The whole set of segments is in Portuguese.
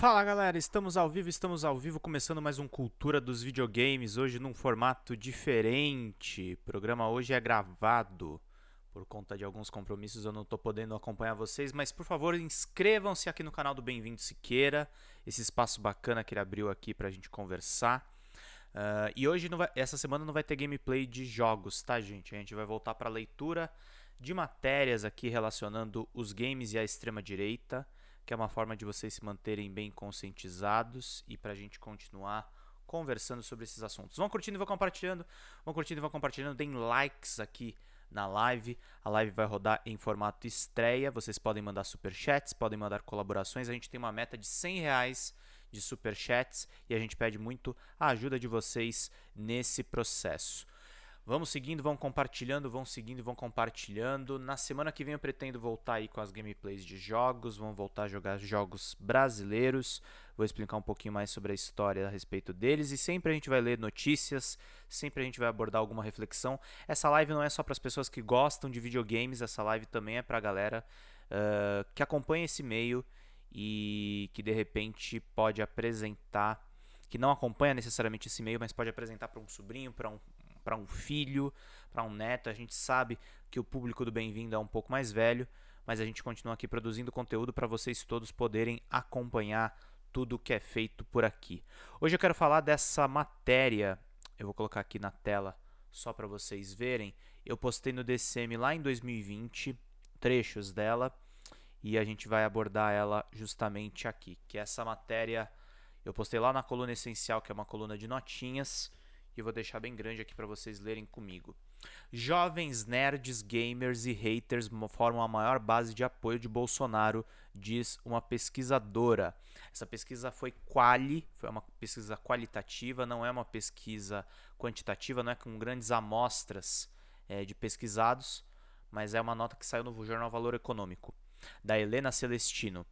Fala galera, estamos ao vivo, começando mais um Cultura dos Videogames, hoje num formato diferente. O programa hoje é gravado, por conta de alguns compromissos eu não estou podendo acompanhar vocês, mas por favor inscrevam-se aqui no canal do Bem-vindo Siqueira, esse espaço bacana que ele abriu aqui pra gente conversar. E hoje, essa semana não vai ter gameplay de jogos, tá gente? A gente vai voltar para a leitura de matérias aqui relacionando os games e a extrema-direita, que é uma forma de vocês se manterem bem conscientizados e para a gente continuar conversando sobre esses assuntos. Vão curtindo e vão compartilhando, deem likes aqui na live. A live vai rodar em formato estreia, vocês podem mandar superchats, podem mandar colaborações, a gente tem uma meta de R$ 100 de superchats e a gente pede muito a ajuda de vocês nesse processo. Vamos seguindo, vão compartilhando, vão seguindo e vão compartilhando. Na semana que vem eu pretendo voltar aí com as gameplays de jogos, vamos voltar a jogar jogos brasileiros. Vou explicar um pouquinho mais sobre a história a respeito deles e sempre a gente vai ler notícias, sempre a gente vai abordar alguma reflexão. Essa live não é só para as pessoas que gostam de videogames, essa live também é para a galera que acompanha esse meio e que de repente pode apresentar, que não acompanha necessariamente esse meio, mas pode apresentar para um sobrinho, para um filho, para um neto. A gente sabe que o público do Bem-vindo é um pouco mais velho, mas a gente continua aqui produzindo conteúdo para vocês todos poderem acompanhar tudo que é feito por aqui. Hoje eu quero falar dessa matéria, eu vou colocar aqui na tela só para vocês verem. Eu postei no DCM lá em 2020 trechos dela e a gente vai abordar ela justamente aqui, que essa matéria eu postei lá na coluna essencial, que é uma coluna de notinhas, e eu vou deixar bem grande aqui para vocês lerem comigo. Jovens nerds, gamers e haters formam a maior base de apoio de Bolsonaro, diz uma pesquisadora. Essa pesquisa foi uma pesquisa qualitativa, não é uma pesquisa quantitativa, não é com grandes amostras de pesquisados, mas é uma nota que saiu no jornal Valor Econômico, da Helena Celestino.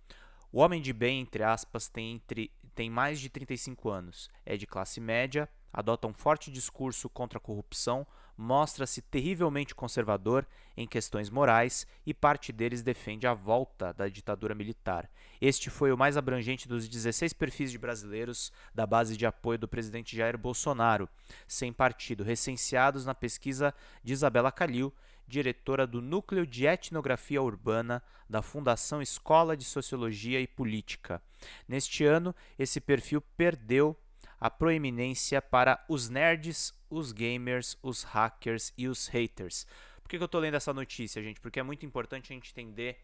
O homem de bem, entre aspas, tem mais de 35 anos, é de classe média, adota um forte discurso contra a corrupção, mostra-se terrivelmente conservador em questões morais e parte deles defende a volta da ditadura militar. Este foi o mais abrangente dos 16 perfis de brasileiros da base de apoio do presidente Jair Bolsonaro, sem partido, recenseados na pesquisa de Isabela Calil, diretora do Núcleo de Etnografia Urbana da Fundação Escola de Sociologia e Política. Neste ano, esse perfil perdeu a proeminência para os nerds, os gamers, os hackers e os haters. Por que eu estou lendo essa notícia, gente? Porque é muito importante a gente entender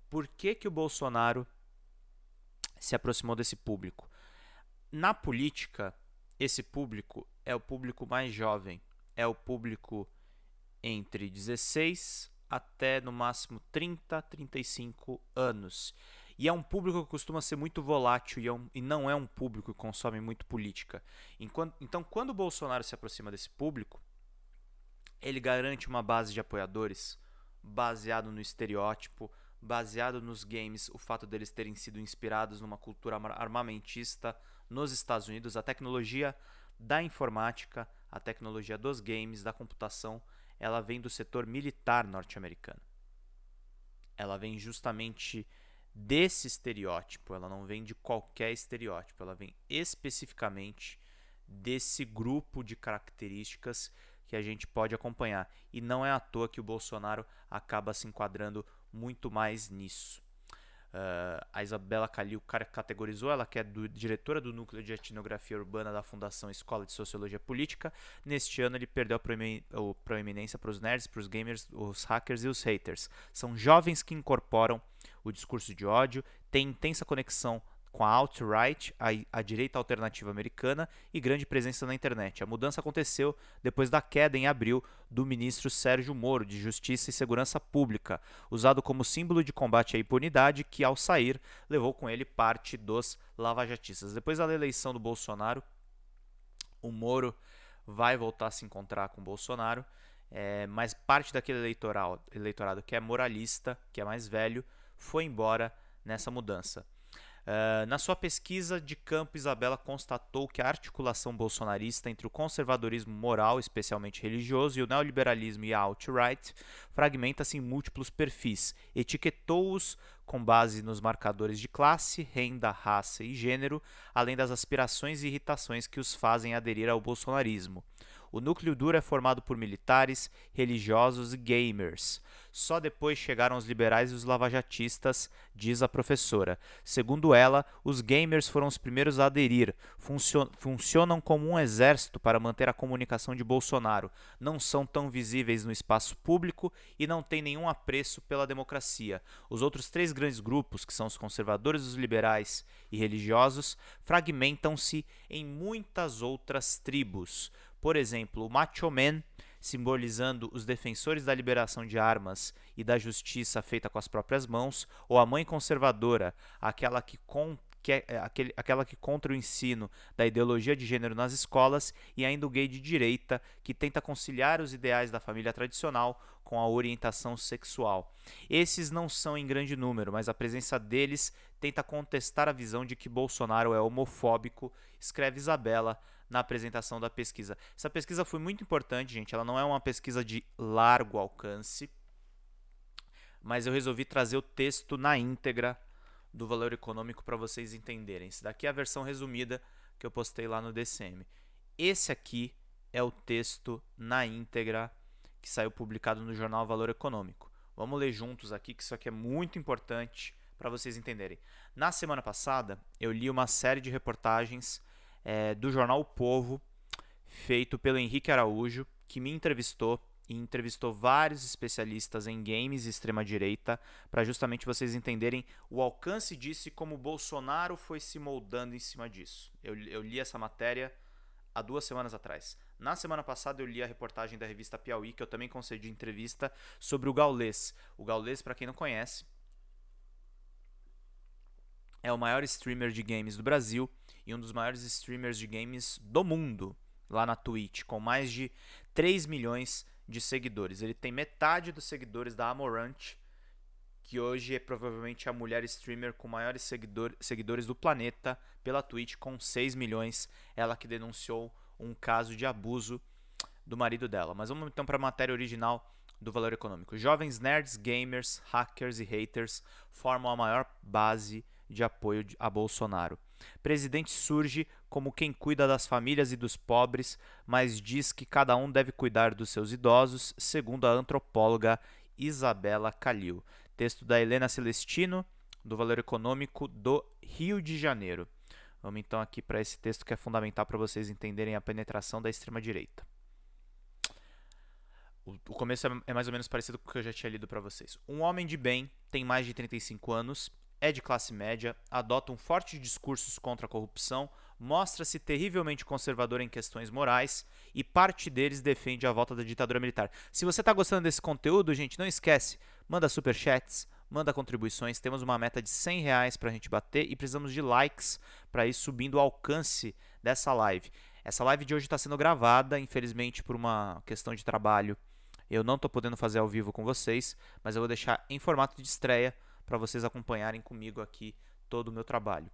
por que o Bolsonaro se aproximou desse público. Na política, esse público é o público mais jovem, é o público entre 16 até no máximo 30, 35 anos. E é um público que costuma ser muito volátil e não é um público que consome muito política. Então, quando o Bolsonaro se aproxima desse público, ele garante uma base de apoiadores baseado no estereótipo, baseado nos games, o fato deles terem sido inspirados numa cultura armamentista nos Estados Unidos, a tecnologia da informática, a tecnologia dos games, da computação, ela vem do setor militar norte-americano. Ela vem justamente desse estereótipo, ela não vem de qualquer estereótipo, ela vem especificamente desse grupo de características que a gente pode acompanhar. E não é à toa que o Bolsonaro acaba se enquadrando muito mais nisso. A Isabela Calil categorizou, ela que é diretora do Núcleo de Etnografia Urbana da Fundação Escola de Sociologia Política. Neste ano ele perdeu a proeminência para os nerds, para os gamers, os hackers e os haters. São jovens que incorporam o discurso de ódio, têm intensa conexão com a alt-right, a direita alternativa americana, e grande presença na internet. A mudança aconteceu depois da queda em abril do ministro Sérgio Moro, de Justiça e Segurança Pública, usado como símbolo de combate à impunidade, que ao sair levou com ele parte dos lavajatistas. Depois da eleição do Bolsonaro, o Moro vai voltar a se encontrar com o Bolsonaro, mas parte daquele eleitorado que é moralista, que é mais velho, foi embora nessa mudança. Na sua pesquisa de campo, Isabela constatou que a articulação bolsonarista entre o conservadorismo moral, especialmente religioso, e o neoliberalismo e a alt-right fragmenta-se em múltiplos perfis. Etiquetou-os com base nos marcadores de classe, renda, raça e gênero, além das aspirações e irritações que os fazem aderir ao bolsonarismo. O núcleo duro é formado por militares, religiosos e gamers. Só depois chegaram os liberais e os lavajatistas, diz a professora. Segundo ela, os gamers foram os primeiros a aderir. Funcionam como um exército para manter a comunicação de Bolsonaro. Não são tão visíveis no espaço público e não têm nenhum apreço pela democracia. Os outros três grandes grupos, que são os conservadores, os liberais e religiosos, fragmentam-se em muitas outras tribos. Por exemplo, o Macho Man, simbolizando os defensores da liberação de armas e da justiça feita com as próprias mãos, ou a mãe conservadora, aquela que contra o ensino da ideologia de gênero nas escolas, e ainda o gay de direita, que tenta conciliar os ideais da família tradicional com a orientação sexual. Esses não são em grande número, mas a presença deles tenta contestar a visão de que Bolsonaro é homofóbico, escreve Isabela na apresentação da pesquisa. Essa pesquisa foi muito importante, gente. Ela não é uma pesquisa de largo alcance, mas eu resolvi trazer o texto na íntegra do Valor Econômico para vocês entenderem. Esse daqui é a versão resumida que eu postei lá no DCM. Esse aqui é o texto na íntegra que saiu publicado no jornal Valor Econômico. Vamos ler juntos aqui, que isso aqui é muito importante para vocês entenderem. Na semana passada, eu li uma série de reportagens do jornal O Povo, feito pelo Henrique Araújo, que me entrevistou e entrevistou vários especialistas em games e extrema-direita, para justamente vocês entenderem o alcance disso e como o Bolsonaro foi se moldando em cima disso. Eu li essa matéria há 2 semanas atrás. Na semana passada eu li a reportagem da revista Piauí, que eu também concedi entrevista, sobre o Gaules. O Gaules, para quem não conhece, é o maior streamer de games do Brasil e um dos maiores streamers de games do mundo, lá na Twitch, com mais de 3 milhões de seguidores. Ele tem metade dos seguidores da Amorant, que hoje é provavelmente a mulher streamer com maiores seguidores do planeta pela Twitch, com 6 milhões. Ela que denunciou um caso de abuso do marido dela. Mas vamos então para a matéria original do Valor Econômico. Jovens nerds, gamers, hackers e haters formam a maior base de apoio a Bolsonaro. Presidente surge como quem cuida das famílias e dos pobres, mas diz que cada um deve cuidar dos seus idosos, segundo a antropóloga Isabela Calil. Texto da Helena Celestino, do Valor Econômico do Rio de Janeiro. Vamos então aqui para esse texto que é fundamental para vocês entenderem a penetração da extrema-direita. O começo é mais ou menos parecido com o que eu já tinha lido para vocês. Um homem de bem, tem mais de 35 anos, é de classe média, adota um forte discurso contra a corrupção, mostra-se terrivelmente conservador em questões morais e parte deles defende a volta da ditadura militar. Se você está gostando desse conteúdo, gente, não esquece, manda superchats, manda contribuições, temos uma meta de R$100 para a gente bater e precisamos de likes para ir subindo o alcance dessa live. Essa live de hoje está sendo gravada, infelizmente por uma questão de trabalho. Eu não estou podendo fazer ao vivo com vocês, mas eu vou deixar em formato de estreia para vocês acompanharem comigo aqui todo o meu trabalho.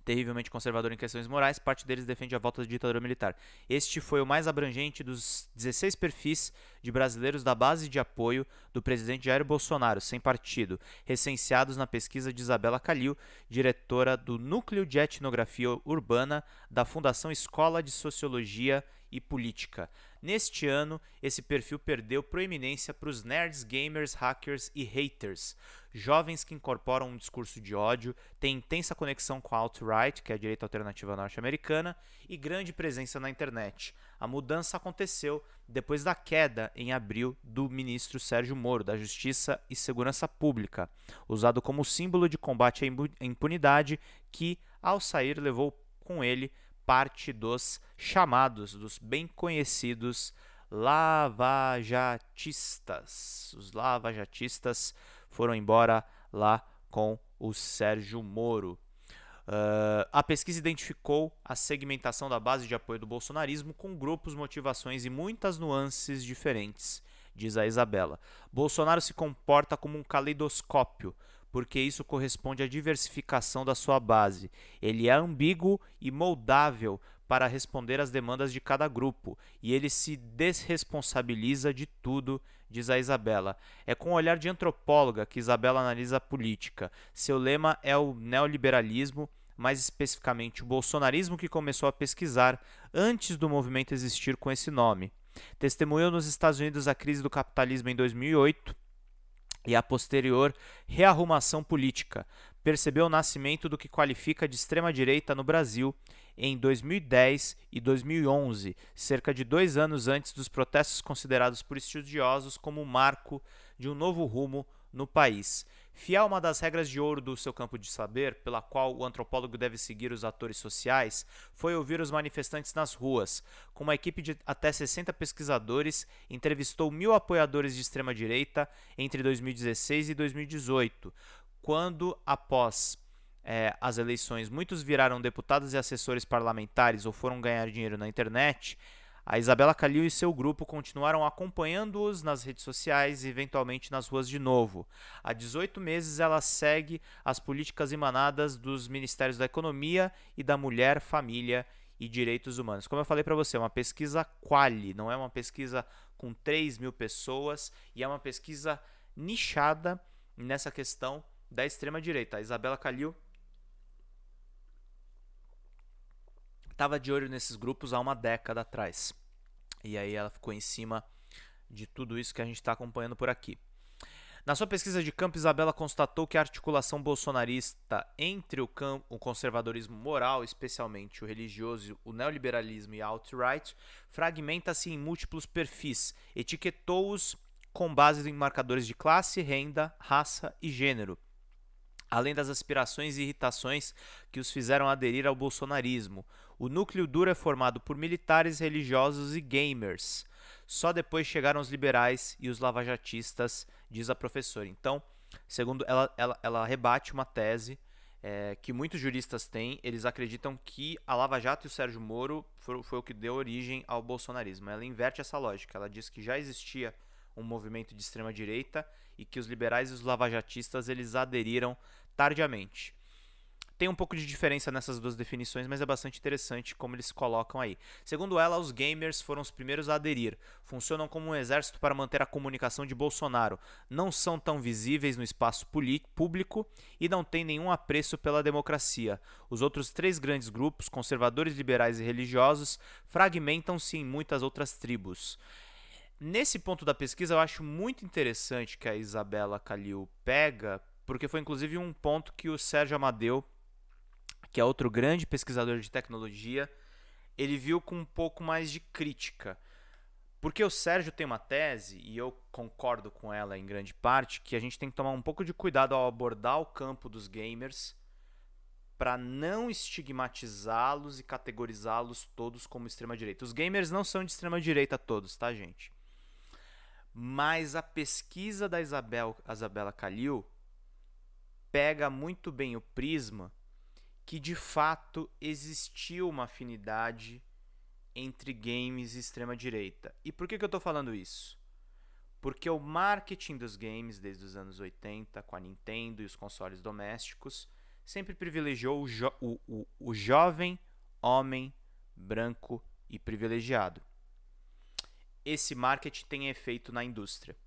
Terrivelmente conservador em questões morais, parte deles defende a volta da ditadura militar. Este foi o mais abrangente dos 16 perfis de brasileiros da base de apoio do presidente Jair Bolsonaro, sem partido, recenseados na pesquisa de Isabela Calil, diretora do Núcleo de Etnografia Urbana da Fundação Escola de Sociologia e Política. Neste ano, esse perfil perdeu proeminência para os nerds, gamers, hackers e haters, jovens que incorporam um discurso de ódio, têm intensa conexão com a alt-right, que é a direita alternativa norte-americana, e grande presença na internet. A mudança aconteceu depois da queda, em abril, do ministro Sérgio Moro, da Justiça e Segurança Pública, usado como símbolo de combate à impunidade, que, ao sair, levou com ele parte dos chamados, dos bem conhecidos lavajatistas. Os lavajatistas foram embora lá com o Sérgio Moro. A pesquisa identificou a segmentação da base de apoio do bolsonarismo com grupos, motivações e muitas nuances diferentes, diz a Isabela. Bolsonaro se comporta como um caleidoscópio, porque isso corresponde à diversificação da sua base. Ele é ambíguo e moldável para responder às demandas de cada grupo, e ele se desresponsabiliza de tudo, diz a Isabela. É com o olhar de antropóloga que Isabela analisa a política. Seu lema é o neoliberalismo, mais especificamente o bolsonarismo, que começou a pesquisar antes do movimento existir com esse nome. Testemunhou nos Estados Unidos a crise do capitalismo em 2008 e a posterior rearrumação política. Percebeu o nascimento do que qualifica de extrema-direita no Brasil em 2010 e 2011, cerca de 2 anos antes dos protestos considerados por estudiosos como o marco de um novo rumo no país. Fiel a uma das regras de ouro do seu campo de saber, pela qual o antropólogo deve seguir os atores sociais, foi ouvir os manifestantes nas ruas. Com uma equipe de até 60 pesquisadores, entrevistou 1.000 apoiadores de extrema-direita entre 2016 e 2018, quando, após as eleições, muitos viraram deputados e assessores parlamentares ou foram ganhar dinheiro na internet. A Isabela Calil e seu grupo continuaram acompanhando-os nas redes sociais e eventualmente nas ruas de novo. Há 18 meses ela segue as políticas emanadas dos Ministérios da Economia e da Mulher, Família e Direitos Humanos. Como eu falei para você, é uma pesquisa quali, não é uma pesquisa com 3.000 pessoas e é uma pesquisa nichada nessa questão da extrema-direita. A Isabela Calil estava de olho nesses grupos há uma década atrás. E aí ela ficou em cima de tudo isso que a gente está acompanhando por aqui. Na sua pesquisa de campo, Isabela constatou que a articulação bolsonarista entre o conservadorismo moral, especialmente o religioso, o neoliberalismo e a alt-right, fragmenta-se em múltiplos perfis. Etiquetou-os com base em marcadores de classe, renda, raça e gênero, além das aspirações e irritações que os fizeram aderir ao bolsonarismo. O núcleo duro é formado por militares, religiosos e gamers. Só depois chegaram os liberais e os lavajatistas, diz a professora. Então, segundo ela rebate uma tese que muitos juristas têm. Eles acreditam que a Lava Jato e o Sérgio Moro foi o que deu origem ao bolsonarismo. Ela inverte essa lógica. Ela diz que já existia um movimento de extrema-direita e que os liberais e os lavajatistas eles aderiram tardiamente. Tem um pouco de diferença nessas duas definições, mas é bastante interessante como eles colocam aí. Segundo ela, os gamers foram os primeiros a aderir. Funcionam como um exército para manter a comunicação de Bolsonaro. Não são tão visíveis no espaço público e não têm nenhum apreço pela democracia. Os outros 3 grandes grupos, conservadores, liberais e religiosos, fragmentam-se em muitas outras tribos. Nesse ponto da pesquisa, eu acho muito interessante que a Isabela Calil pega, porque foi inclusive um ponto que o Sérgio Amadeu, que é outro grande pesquisador de tecnologia, ele viu com um pouco mais de crítica. Porque o Sérgio tem uma tese, e eu concordo com ela em grande parte, que a gente tem que tomar um pouco de cuidado ao abordar o campo dos gamers para não estigmatizá-los e categorizá-los todos como extrema-direita. Os gamers não são de extrema-direita todos, tá, gente? Mas a pesquisa da Isabela Calil pega muito bem o prisma que de fato existiu uma afinidade entre games e extrema-direita. E por que eu estou falando isso? Porque o marketing dos games desde os anos 80, com a Nintendo e os consoles domésticos, sempre privilegiou o jovem homem branco e privilegiado. Esse marketing tem efeito na indústria.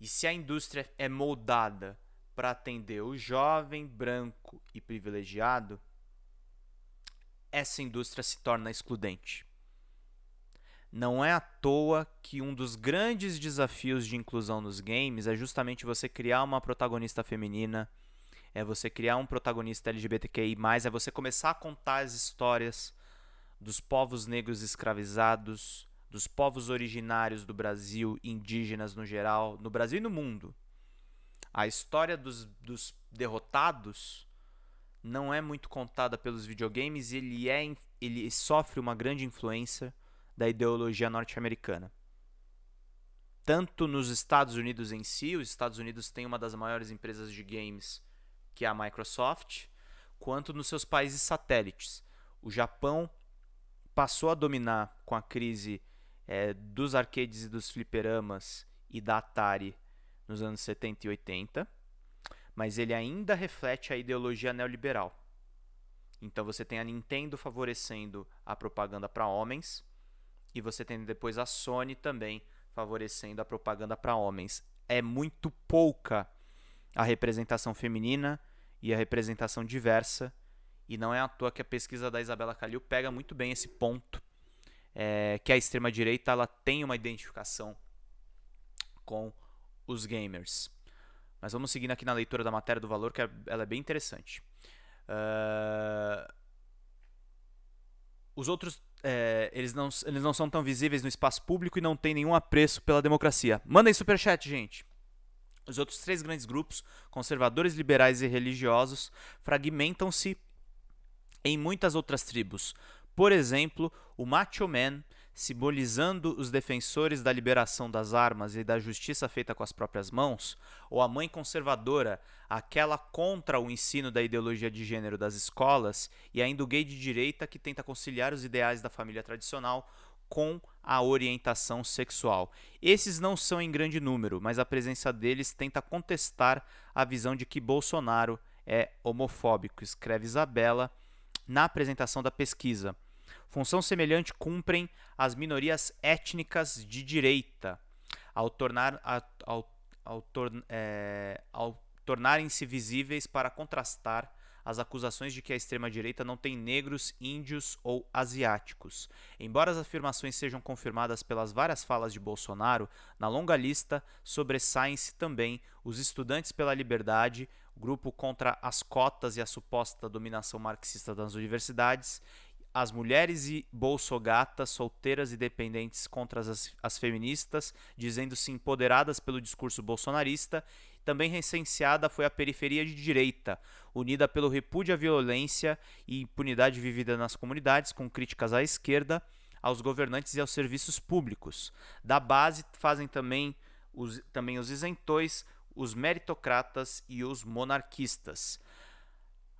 E se a indústria é moldada para atender o jovem, branco e privilegiado, essa indústria se torna excludente. Não é à toa que um dos grandes desafios de inclusão nos games é justamente você criar uma protagonista feminina, é você criar um protagonista LGBTQI+, é você começar a contar as histórias dos povos negros escravizados, dos povos originários do Brasil, indígenas no geral, no Brasil e no mundo. A história dos derrotados não é muito contada pelos videogames e ele sofre uma grande influência da ideologia norte-americana. Tanto nos Estados Unidos em si, os Estados Unidos têm uma das maiores empresas de games, que é a Microsoft, quanto nos seus países satélites. O Japão passou a dominar com a crise dos arcades e dos fliperamas e da Atari nos anos 70 e 80. mas ele ainda reflete a ideologia neoliberal. Então você tem a Nintendo favorecendo a propaganda para homens e você tem depois a Sony também favorecendo a propaganda para homens. É muito pouca a representação feminina e a representação diversa, e não é à toa que a pesquisa da Isabela Calil pega muito bem esse ponto, que a extrema-direita ela tem uma identificação com os gamers. Mas vamos seguindo aqui na leitura da matéria do Valor, que ela é bem interessante. Os outros, eles não são tão visíveis no espaço público e não têm nenhum apreço pela democracia. Mandem superchat, gente! Os outros 3 grandes grupos, conservadores, liberais e religiosos, fragmentam-se em muitas outras tribos. Por exemplo, o Macho Man, simbolizando os defensores da liberação das armas e da justiça feita com as próprias mãos, ou a mãe conservadora, aquela contra o ensino da ideologia de gênero das escolas, e ainda o gay de direita que tenta conciliar os ideais da família tradicional com a orientação sexual. Esses não são em grande número, mas a presença deles tenta contestar a visão de que Bolsonaro é homofóbico, escreve Isabela na apresentação da pesquisa. Função semelhante cumprem as minorias étnicas de direita, ao tornarem-se visíveis para contrastar as acusações de que a extrema-direita não tem negros, índios ou asiáticos. Embora as afirmações sejam confirmadas pelas várias falas de Bolsonaro, na longa lista sobressaem-se também os estudantes pela liberdade, grupo contra as cotas e a suposta dominação marxista das universidades, as mulheres e bolsogatas, solteiras e dependentes contra as feministas, dizendo-se empoderadas pelo discurso bolsonarista. Também recenseada foi a periferia de direita, unida pelo repúdio à violência e impunidade vivida nas comunidades, com críticas à esquerda, aos governantes e aos serviços públicos. Da base fazem também os isentões, os meritocratas e os monarquistas.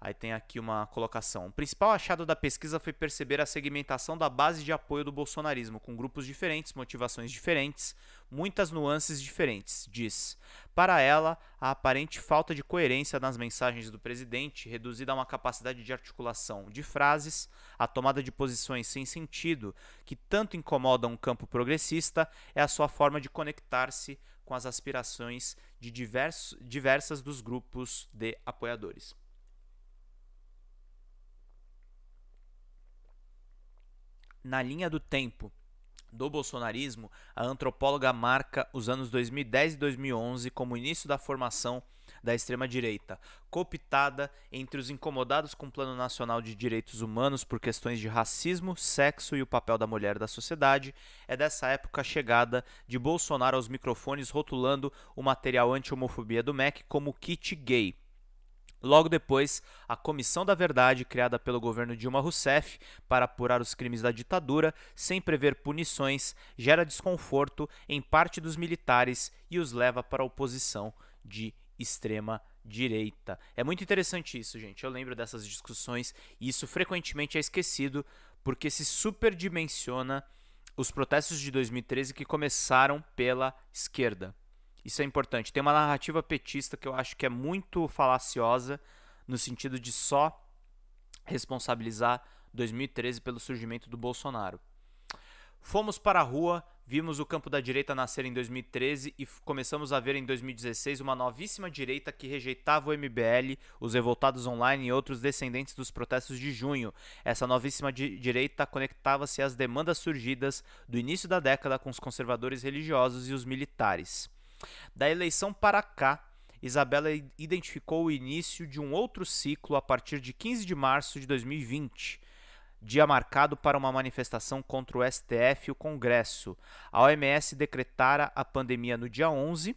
Aí tem aqui uma colocação. O principal achado da pesquisa foi perceber a segmentação da base de apoio do bolsonarismo, com grupos diferentes, motivações diferentes, muitas nuances diferentes, diz. Para ela, a aparente falta de coerência nas mensagens do presidente, reduzida a uma capacidade de articulação de frases, a tomada de posições sem sentido, que tanto incomodam o campo progressista, é a sua forma de conectar-se com as aspirações de diversas dos grupos de apoiadores. Na linha do tempo do bolsonarismo, a antropóloga marca os anos 2010 e 2011 como o início da formação da extrema-direita, cooptada entre os incomodados com o Plano Nacional de Direitos Humanos por questões de racismo, sexo e o papel da mulher da sociedade. É dessa época a chegada de Bolsonaro aos microfones rotulando o material anti-homofobia do MEC como kit gay. Logo depois, a Comissão da Verdade, criada pelo governo Dilma Rousseff para apurar os crimes da ditadura, sem prever punições, gera desconforto em parte dos militares e os leva para a oposição de extrema direita. É muito interessante isso, gente. Eu lembro dessas discussões e isso frequentemente é esquecido porque se superdimensiona os protestos de 2013 que começaram pela esquerda. Isso é importante. Tem uma narrativa petista que eu acho que é muito falaciosa, no sentido de só responsabilizar 2013 pelo surgimento do Bolsonaro. Fomos para a rua, vimos o campo da direita nascer em 2013 e começamos a ver em 2016 uma novíssima direita que rejeitava o MBL, os revoltados online e outros descendentes dos protestos de junho. Essa novíssima direita conectava-se às demandas surgidas do início da década com os conservadores religiosos e os militares. Da eleição para cá, Isabela identificou o início de um outro ciclo a partir de 15 de março de 2020, dia marcado para uma manifestação contra o STF e o Congresso. A OMS decretara a pandemia no dia 11.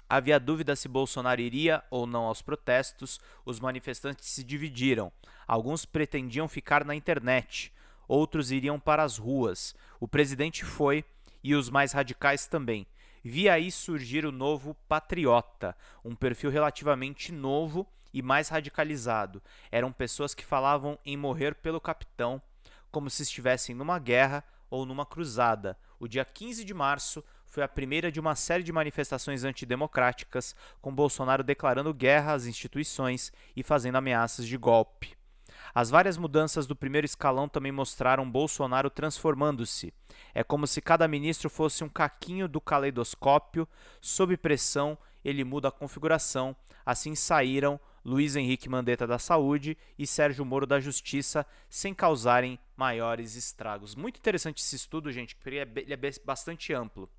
Havia dúvida se Bolsonaro iria ou não aos protestos. Os manifestantes se dividiram. Alguns pretendiam ficar na internet, outros iriam para as ruas. O presidente foi e os mais radicais também. Vi aí surgir o novo patriota, um perfil relativamente novo e mais radicalizado. Eram pessoas que falavam em morrer pelo capitão, como se estivessem numa guerra ou numa cruzada. O dia 15 de março foi a primeira de uma série de manifestações antidemocráticas, com Bolsonaro declarando guerra às instituições e fazendo ameaças de golpe. As várias mudanças do primeiro escalão também mostraram Bolsonaro transformando-se. É como se cada ministro fosse um caquinho do caleidoscópio, sob pressão, ele muda a configuração. Assim saíram Luiz Henrique Mandetta da Saúde e Sérgio Moro da Justiça, sem causarem maiores estragos. Muito interessante esse estudo, gente, porque ele é bastante amplo.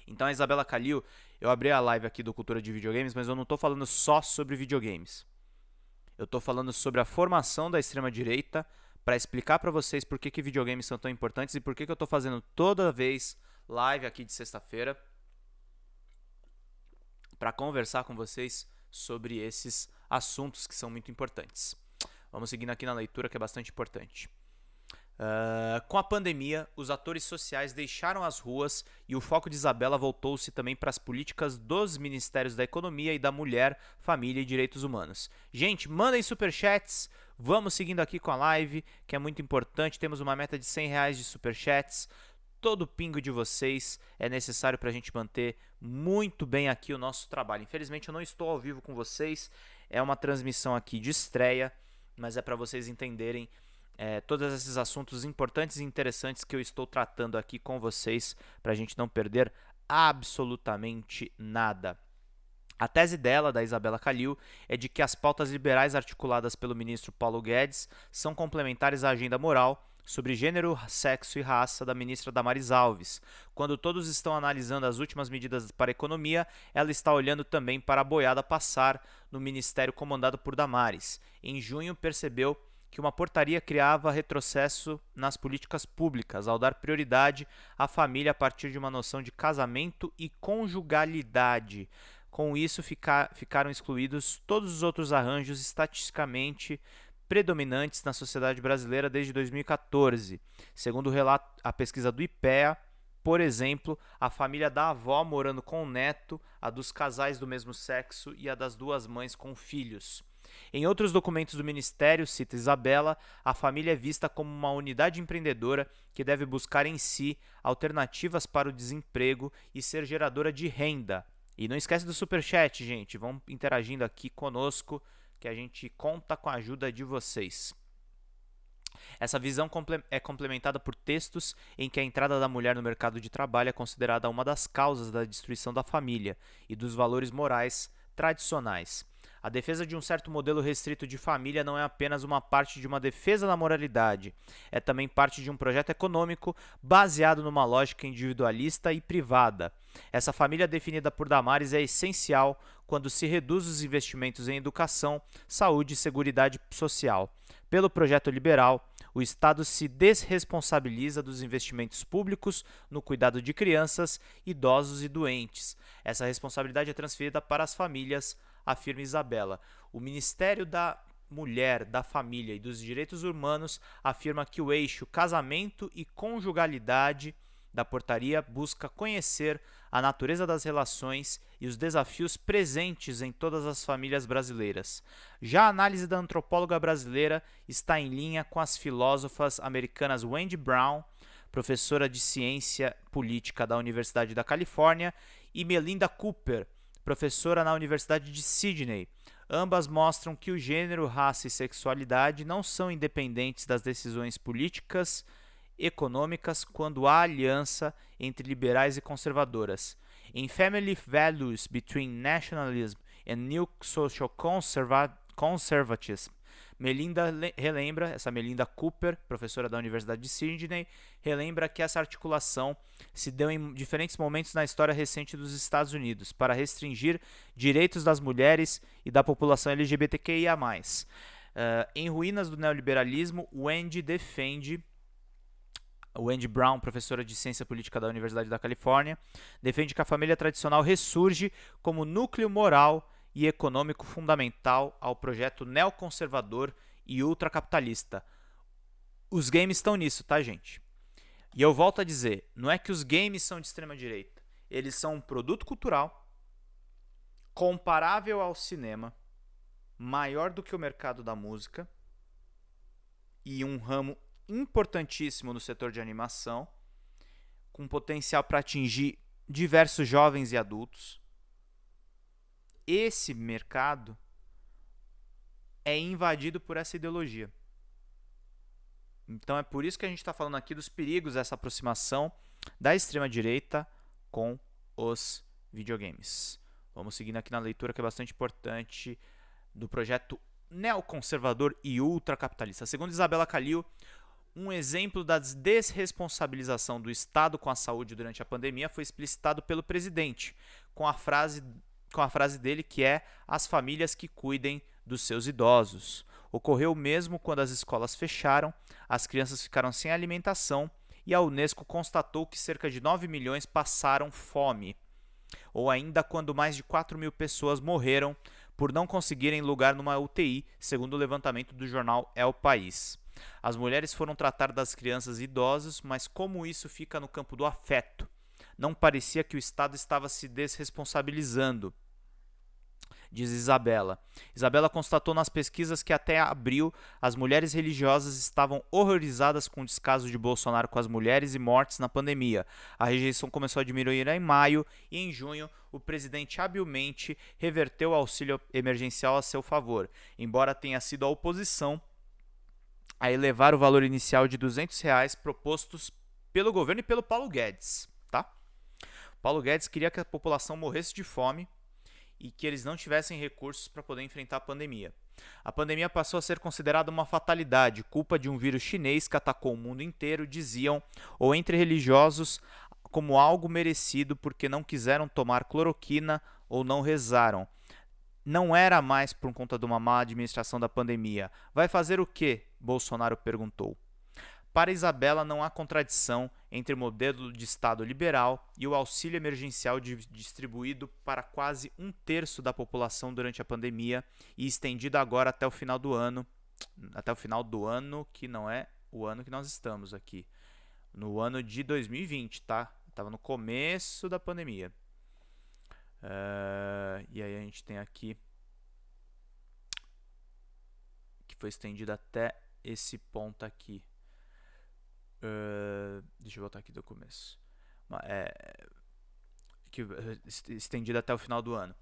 Então a Isabela Calil, eu abri a live aqui do Cultura de Videogames, mas eu não estou falando só sobre videogames. Eu estou falando sobre a formação da extrema-direita para explicar para vocês por que videogames são tão importantes e por que eu estou fazendo toda vez live aqui de sexta-feira para conversar com vocês sobre esses assuntos que são muito importantes. Vamos seguindo aqui na leitura, que é bastante importante. Com a pandemia, os atores sociais deixaram as ruas e o foco de Isabela voltou-se também para as políticas dos Ministérios da Economia e da Mulher, Família e Direitos Humanos. Gente, mandem superchats, vamos seguindo aqui com a live, que é muito importante, temos uma meta de R$100 de superchats. Todo pingo de vocês é necessário para a gente manter muito bem aqui o nosso trabalho. Infelizmente eu não estou ao vivo com vocês, é uma transmissão aqui de estreia, mas é para vocês entenderem todos esses assuntos importantes e interessantes que eu estou tratando aqui com vocês, para a gente não perder absolutamente nada. A tese dela, da Isabela Calil, é de que as pautas liberais articuladas pelo ministro Paulo Guedes são complementares à agenda moral sobre gênero, sexo e raça da ministra Damares Alves. Quando todos estão analisando as últimas medidas para a economia, ela está olhando também para a boiada passar no ministério comandado por Damares. Em junho, percebeu que uma portaria criava retrocesso nas políticas públicas, ao dar prioridade à família a partir de uma noção de casamento e conjugalidade. Com isso, ficaram excluídos todos os outros arranjos estatisticamente predominantes na sociedade brasileira desde 2014. Segundo a pesquisa do IPEA, por exemplo, a família da avó morando com o neto, a dos casais do mesmo sexo e a das duas mães com filhos. Em outros documentos do Ministério, cita Isabela, a família é vista como uma unidade empreendedora que deve buscar em si alternativas para o desemprego e ser geradora de renda. E não esquece do superchat, gente. Vão interagindo aqui conosco, que a gente conta com a ajuda de vocês. Essa visão é complementada por textos em que a entrada da mulher no mercado de trabalho é considerada uma das causas da destruição da família e dos valores morais tradicionais. A defesa de um certo modelo restrito de família não é apenas uma parte de uma defesa da moralidade, é também parte de um projeto econômico baseado numa lógica individualista e privada. Essa família definida por Damares é essencial quando se reduz os investimentos em educação, saúde e seguridade social. Pelo projeto liberal, o Estado se desresponsabiliza dos investimentos públicos no cuidado de crianças, idosos e doentes. Essa responsabilidade é transferida para as famílias, afirma Isabela. O Ministério da Mulher, da Família e dos Direitos Humanos afirma que o eixo casamento e conjugalidade da portaria busca conhecer a natureza das relações e os desafios presentes em todas as famílias brasileiras. Já a análise da antropóloga brasileira está em linha com as filósofas americanas Wendy Brown, professora de ciência política da Universidade da Califórnia, e Melinda Cooper, professora na Universidade de Sydney. Ambas mostram que o gênero, raça e sexualidade não são independentes das decisões políticas econômicas quando há aliança entre liberais e conservadoras. Em Family Values Between Nationalism and New Social Conservatism, Melinda Cooper, professora da Universidade de Sydney, relembra que essa articulação se deu em diferentes momentos na história recente dos Estados Unidos para restringir direitos das mulheres e da população LGBTQIA+. Em ruínas do neoliberalismo, Wendy Brown, professora de ciência política da Universidade da Califórnia, defende que a família tradicional ressurge como núcleo moral e econômico fundamental ao projeto neoconservador e ultracapitalista. Os games estão nisso, tá, gente? E eu volto a dizer, não é que os games são de extrema direita. Eles são um produto cultural comparável ao cinema, maior do que o mercado da música e um ramo importantíssimo no setor de animação, com potencial para atingir diversos jovens e adultos. Esse mercado é invadido por essa ideologia. Então é por isso que a gente está falando aqui dos perigos dessa aproximação da extrema-direita com os videogames. Vamos seguindo aqui na leitura, que é bastante importante, do projeto neoconservador e ultracapitalista. Segundo Isabela Calil, um exemplo da desresponsabilização do Estado com a saúde durante a pandemia foi explicitado pelo presidente, com a frase dele que é: as famílias que cuidem dos seus idosos. Ocorreu mesmo quando as escolas fecharam, as crianças ficaram sem alimentação e a Unesco constatou que cerca de 9 milhões passaram fome. Ou ainda quando mais de 4 mil pessoas morreram por não conseguirem lugar numa UTI, segundo o levantamento do jornal El País. As mulheres foram tratar das crianças e idosos, mas como isso fica no campo do afeto? Não parecia que o Estado estava se desresponsabilizando, diz Isabela. Isabela constatou nas pesquisas que até abril as mulheres religiosas estavam horrorizadas com o descaso de Bolsonaro com as mulheres e mortes na pandemia. A rejeição começou a diminuir em maio e em junho o presidente habilmente reverteu o auxílio emergencial a seu favor, embora tenha sido a oposição a elevar o valor inicial de R$200 propostos pelo governo e pelo Paulo Guedes. Tá? Paulo Guedes queria que a população morresse de fome e que eles não tivessem recursos para poder enfrentar a pandemia. A pandemia passou a ser considerada uma fatalidade, culpa de um vírus chinês que atacou o mundo inteiro, diziam, ou entre religiosos, como algo merecido porque não quiseram tomar cloroquina ou não rezaram. Não era mais por conta de uma má administração da pandemia. Vai fazer o quê? Bolsonaro perguntou. Para Isabela, não há contradição entre o modelo de Estado liberal e o auxílio emergencial distribuído para quase 1/3 da população durante a pandemia e estendido agora até o final do ano. Até o final do ano, que não é o ano que nós estamos aqui. No ano de 2020, tá? Estava no começo da pandemia. E aí a gente tem aqui que foi estendido até esse ponto aqui. Deixa eu voltar aqui do começo. Estendida até o final do ano.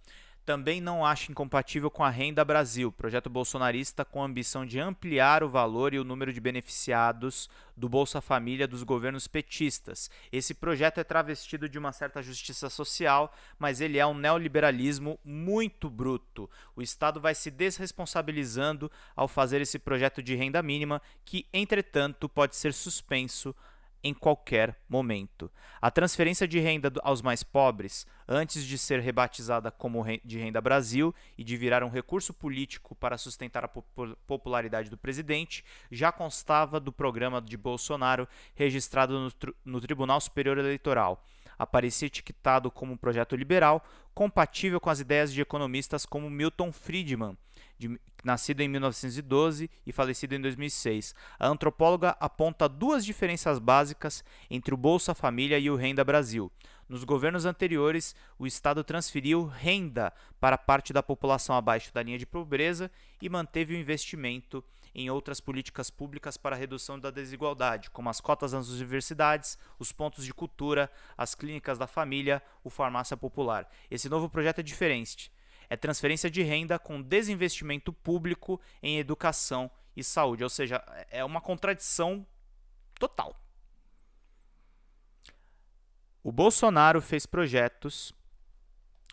Também não acho incompatível com a Renda Brasil, projeto bolsonarista com a ambição de ampliar o valor e o número de beneficiados do Bolsa Família dos governos petistas. Esse projeto é travestido de uma certa justiça social, mas ele é um neoliberalismo muito bruto. O Estado vai se desresponsabilizando ao fazer esse projeto de renda mínima, que, entretanto, pode ser suspenso em qualquer momento. A transferência de renda aos mais pobres, antes de ser rebatizada como de Renda Brasil e de virar um recurso político para sustentar a popularidade do presidente, já constava do programa de Bolsonaro registrado no Tribunal Superior Eleitoral. Aparecia etiquetado como um projeto liberal, compatível com as ideias de economistas como Milton Friedman, nascido em 1912 e falecido em 2006. A antropóloga aponta duas diferenças básicas entre o Bolsa Família e o Renda Brasil. Nos governos anteriores, o Estado transferiu renda para parte da população abaixo da linha de pobreza e manteve o investimento em outras políticas públicas para a redução da desigualdade, como as cotas nas universidades, os pontos de cultura, as clínicas da família, o farmácia popular. Esse novo projeto é diferente. É transferência de renda com desinvestimento público em educação e saúde, ou seja, é uma contradição total. O Bolsonaro fez projetos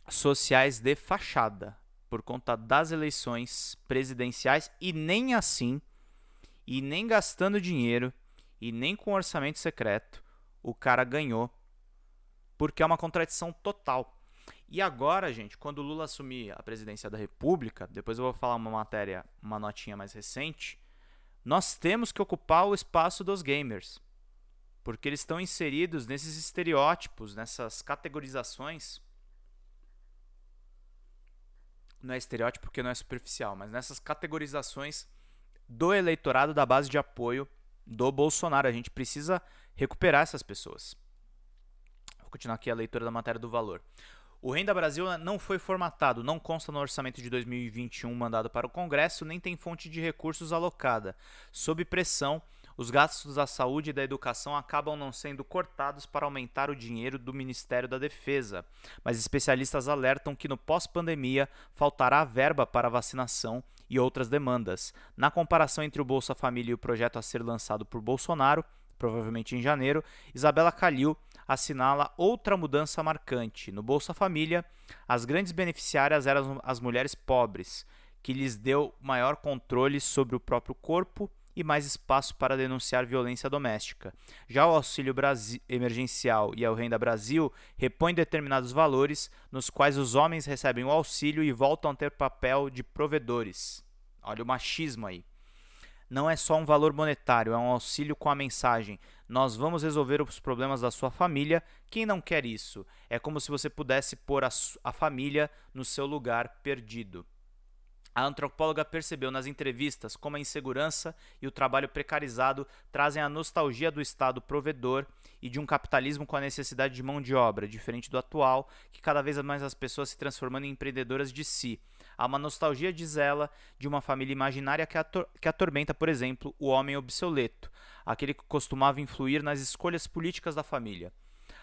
sociais de fachada por conta das eleições presidenciais e nem assim, e nem gastando dinheiro, e nem com orçamento secreto, o cara ganhou, porque é uma contradição total. E agora, gente, quando o Lula assumir a presidência da República, depois eu vou falar uma notinha mais recente, nós temos que ocupar o espaço dos gamers, porque eles estão inseridos nesses estereótipos, nessas categorizações. Não é estereótipo porque não é superficial, mas nessas categorizações do eleitorado da base de apoio do Bolsonaro. A gente precisa recuperar essas pessoas. Vou continuar aqui a leitura da matéria do Valor. O Renda Brasil não foi formatado, não consta no orçamento de 2021 mandado para o Congresso, nem tem fonte de recursos alocada. Sob pressão, os gastos da saúde e da educação acabam não sendo cortados para aumentar o dinheiro do Ministério da Defesa, mas especialistas alertam que no pós-pandemia faltará verba para vacinação e outras demandas. Na comparação entre o Bolsa Família e o projeto a ser lançado por Bolsonaro, provavelmente em janeiro, Isabela Calil assinala outra mudança marcante. No Bolsa Família, as grandes beneficiárias eram as mulheres pobres, que lhes deu maior controle sobre o próprio corpo e mais espaço para denunciar violência doméstica. Já o Auxílio Emergencial e a Renda Brasil repõem determinados valores nos quais os homens recebem o auxílio e voltam a ter papel de provedores. Olha o machismo aí. Não é só um valor monetário, é um auxílio com a mensagem: nós vamos resolver os problemas da sua família. Quem não quer isso? É como se você pudesse pôr a família no seu lugar perdido. A antropóloga percebeu nas entrevistas como a insegurança e o trabalho precarizado trazem a nostalgia do Estado provedor e de um capitalismo com a necessidade de mão de obra, diferente do atual, que cada vez mais as pessoas se transformando em empreendedoras de si. Há uma nostalgia, diz ela, de uma família imaginária que atormenta, por exemplo, o homem obsoleto, aquele que costumava influir nas escolhas políticas da família.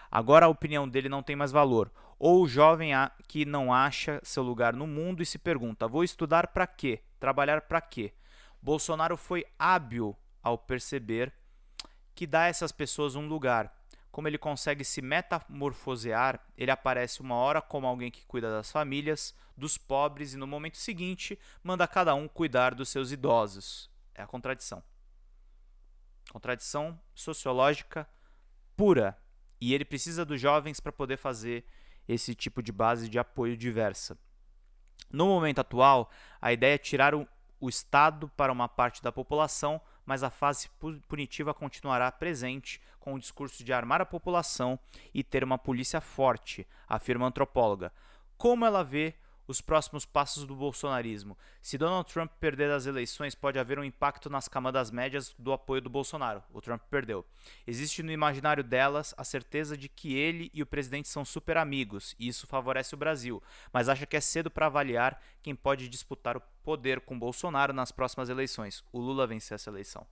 Agora a opinião dele não tem mais valor. Ou o jovem que não acha seu lugar no mundo e se pergunta: vou estudar para quê? Trabalhar para quê? Bolsonaro foi hábil ao perceber que dá a essas pessoas um lugar. Como ele consegue se metamorfosear, ele aparece uma hora como alguém que cuida das famílias, dos pobres, e no momento seguinte manda cada um cuidar dos seus idosos. É a contradição. Contradição sociológica pura. E ele precisa dos jovens para poder fazer esse tipo de base de apoio diversa. No momento atual, a ideia é tirar o Estado para uma parte da população, mas a fase punitiva continuará presente com o discurso de armar a população e ter uma polícia forte, afirma a antropóloga. Como ela vê os próximos passos do bolsonarismo? Se Donald Trump perder as eleições, pode haver um impacto nas camadas médias do apoio do Bolsonaro. O Trump perdeu. Existe no imaginário delas a certeza de que ele e o presidente são super amigos, e isso favorece o Brasil, mas acha que é cedo para avaliar quem pode disputar o poder com Bolsonaro nas próximas eleições. O Lula venceu essa eleição.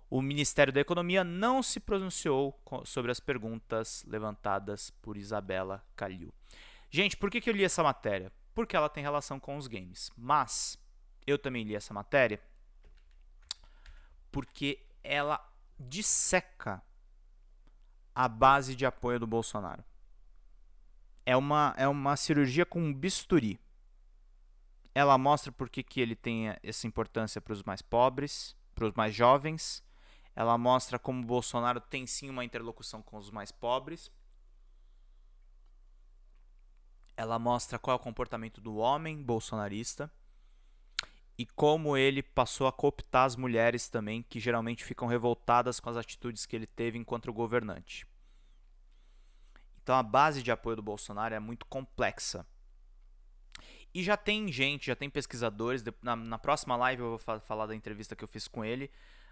O Ministério da Economia não se pronunciou sobre as perguntas levantadas por Isabela Calil. Gente, por que eu li essa matéria? Porque ela tem relação com os games. Mas eu também li essa matéria porque ela disseca a base de apoio do Bolsonaro. É uma cirurgia com um bisturi. Ela mostra por que ele tem essa importância para os mais pobres, para os mais jovens. Ela mostra como o Bolsonaro tem sim uma interlocução com os mais pobres. Ela mostra qual é o comportamento do homem bolsonarista e como ele passou a cooptar as mulheres também, que geralmente ficam revoltadas com as atitudes que ele teve enquanto governante. Então a base de apoio do Bolsonaro é muito complexa. E já tem gente, já tem pesquisadores, na próxima live eu vou falar da entrevista que eu fiz com ele,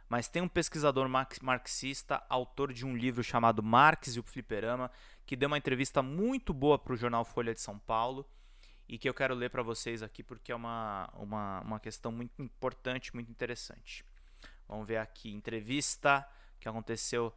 mas tem um pesquisador marxista, autor de um livro chamado Marx e o Fliperama, que deu uma entrevista muito boa para o jornal Folha de São Paulo e que eu quero ler para vocês aqui porque é uma questão muito importante, muito interessante. Vamos ver aqui, entrevista que aconteceu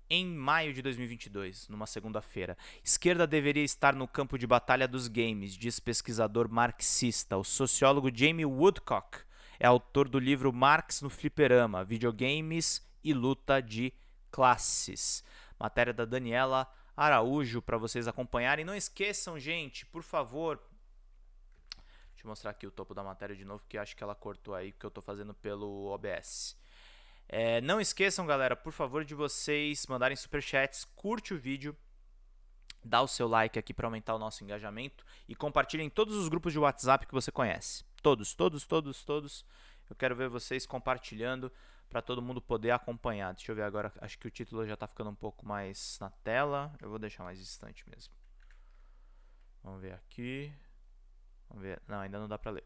em maio de 2022, numa segunda-feira. Esquerda deveria estar no campo de batalha dos games, diz pesquisador marxista. O sociólogo Jamie Woodcock é autor do livro Marx no Fliperama, Videogames e Luta de Classes. Matéria da Daniela Araújo para vocês acompanharem. Não esqueçam, gente, por favor. Deixa eu mostrar aqui o topo da matéria de novo, porque acho que ela cortou aí, porque eu estou fazendo pelo OBS. Não esqueçam, galera, por favor, de vocês mandarem superchats, curte o vídeo, dá o seu like aqui para aumentar o nosso engajamento e compartilhem em todos os grupos de WhatsApp que você conhece. Todos. Eu quero ver vocês compartilhando para todo mundo poder acompanhar. Deixa eu ver agora, acho que o título já está ficando um pouco mais na tela. Eu vou deixar mais distante mesmo. Vamos ver aqui. Vamos ver. Não, ainda não dá para ler.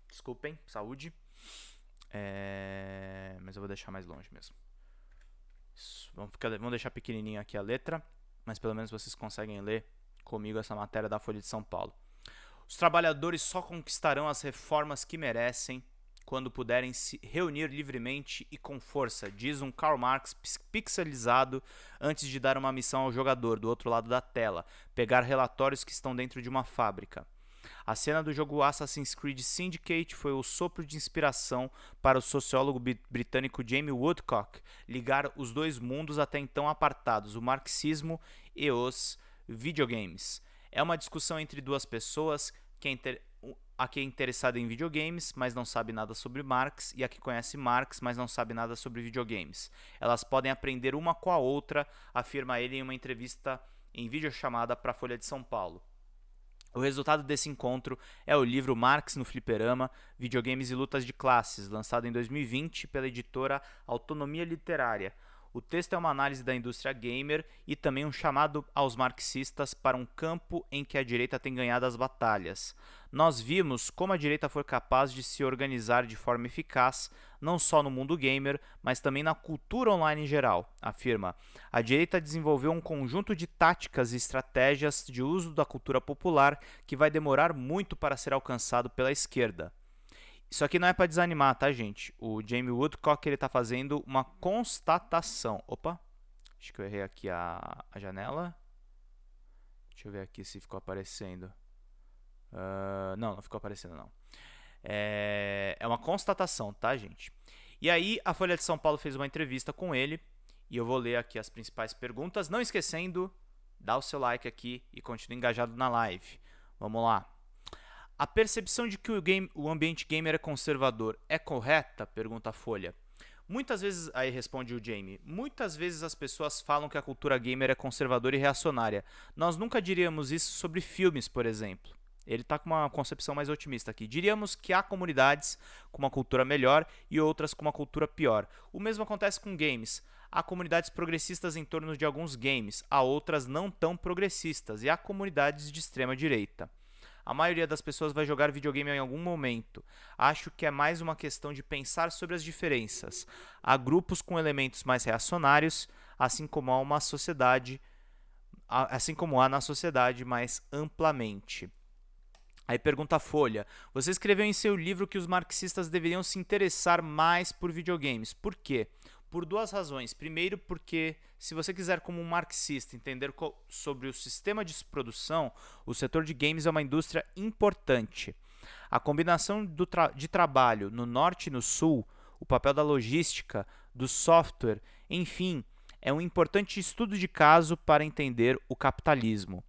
Desculpem, saúde. Mas eu vou deixar mais longe mesmo. Isso. Vamos deixar pequenininho aqui a letra, mas pelo menos vocês conseguem ler comigo essa matéria da Folha de São Paulo. Os trabalhadores só conquistarão as reformas que merecem quando puderem se reunir livremente e com força, diz um Karl Marx pixelizado antes de dar uma missão ao jogador do outro lado da tela, pegar relatórios que estão dentro de uma fábrica. A cena do jogo Assassin's Creed Syndicate foi o sopro de inspiração para o sociólogo britânico Jamie Woodcock ligar os dois mundos até então apartados, o marxismo e os videogames. É uma discussão entre duas pessoas, a que é interessada em videogames, mas não sabe nada sobre Marx, e a que conhece Marx, mas não sabe nada sobre videogames. Elas podem aprender uma com a outra, afirma ele em uma entrevista em videochamada para a Folha de São Paulo. O resultado desse encontro é o livro Marx no Fliperama, Videogames e Lutas de Classes, lançado em 2020 pela editora Autonomia Literária. O texto é uma análise da indústria gamer e também um chamado aos marxistas para um campo em que a direita tem ganhado as batalhas. Nós vimos como a direita foi capaz de se organizar de forma eficaz, não só no mundo gamer, mas também na cultura online em geral, afirma. A direita desenvolveu um conjunto de táticas e estratégias de uso da cultura popular que vai demorar muito para ser alcançado pela esquerda. Isso aqui não é para desanimar, tá, gente? O Jamie Woodcock ele tá fazendo uma constatação. Opa, acho que eu errei aqui a janela. Deixa eu ver aqui se ficou aparecendo. Não ficou aparecendo, não. É uma constatação, tá, gente? E aí, a Folha de São Paulo fez uma entrevista com ele. E eu vou ler aqui as principais perguntas. Não esquecendo, dá o seu like aqui e continue engajado na live. Vamos lá. A percepção de que o ambiente gamer é conservador é correta? Pergunta a Folha. Muitas vezes, aí responde o Jamie, muitas vezes as pessoas falam que a cultura gamer é conservadora e reacionária. Nós nunca diríamos isso sobre filmes, por exemplo. Ele está com uma concepção mais otimista aqui. Diríamos que há comunidades com uma cultura melhor e outras com uma cultura pior. O mesmo acontece com games. Há comunidades progressistas em torno de alguns games, há outras não tão progressistas e há comunidades de extrema direita. A maioria das pessoas vai jogar videogame em algum momento. Acho que é mais uma questão de pensar sobre as diferenças. Há grupos com elementos mais reacionários, assim como há na sociedade mais amplamente. Aí pergunta a Folha, você escreveu em seu livro que os marxistas deveriam se interessar mais por videogames. Por quê? Por duas razões. Primeiro, porque se você quiser, como um marxista, entender sobre o sistema de produção, o setor de games é uma indústria importante. A combinação de trabalho no norte e no sul, o papel da logística, do software, enfim, é um importante estudo de caso para entender o capitalismo.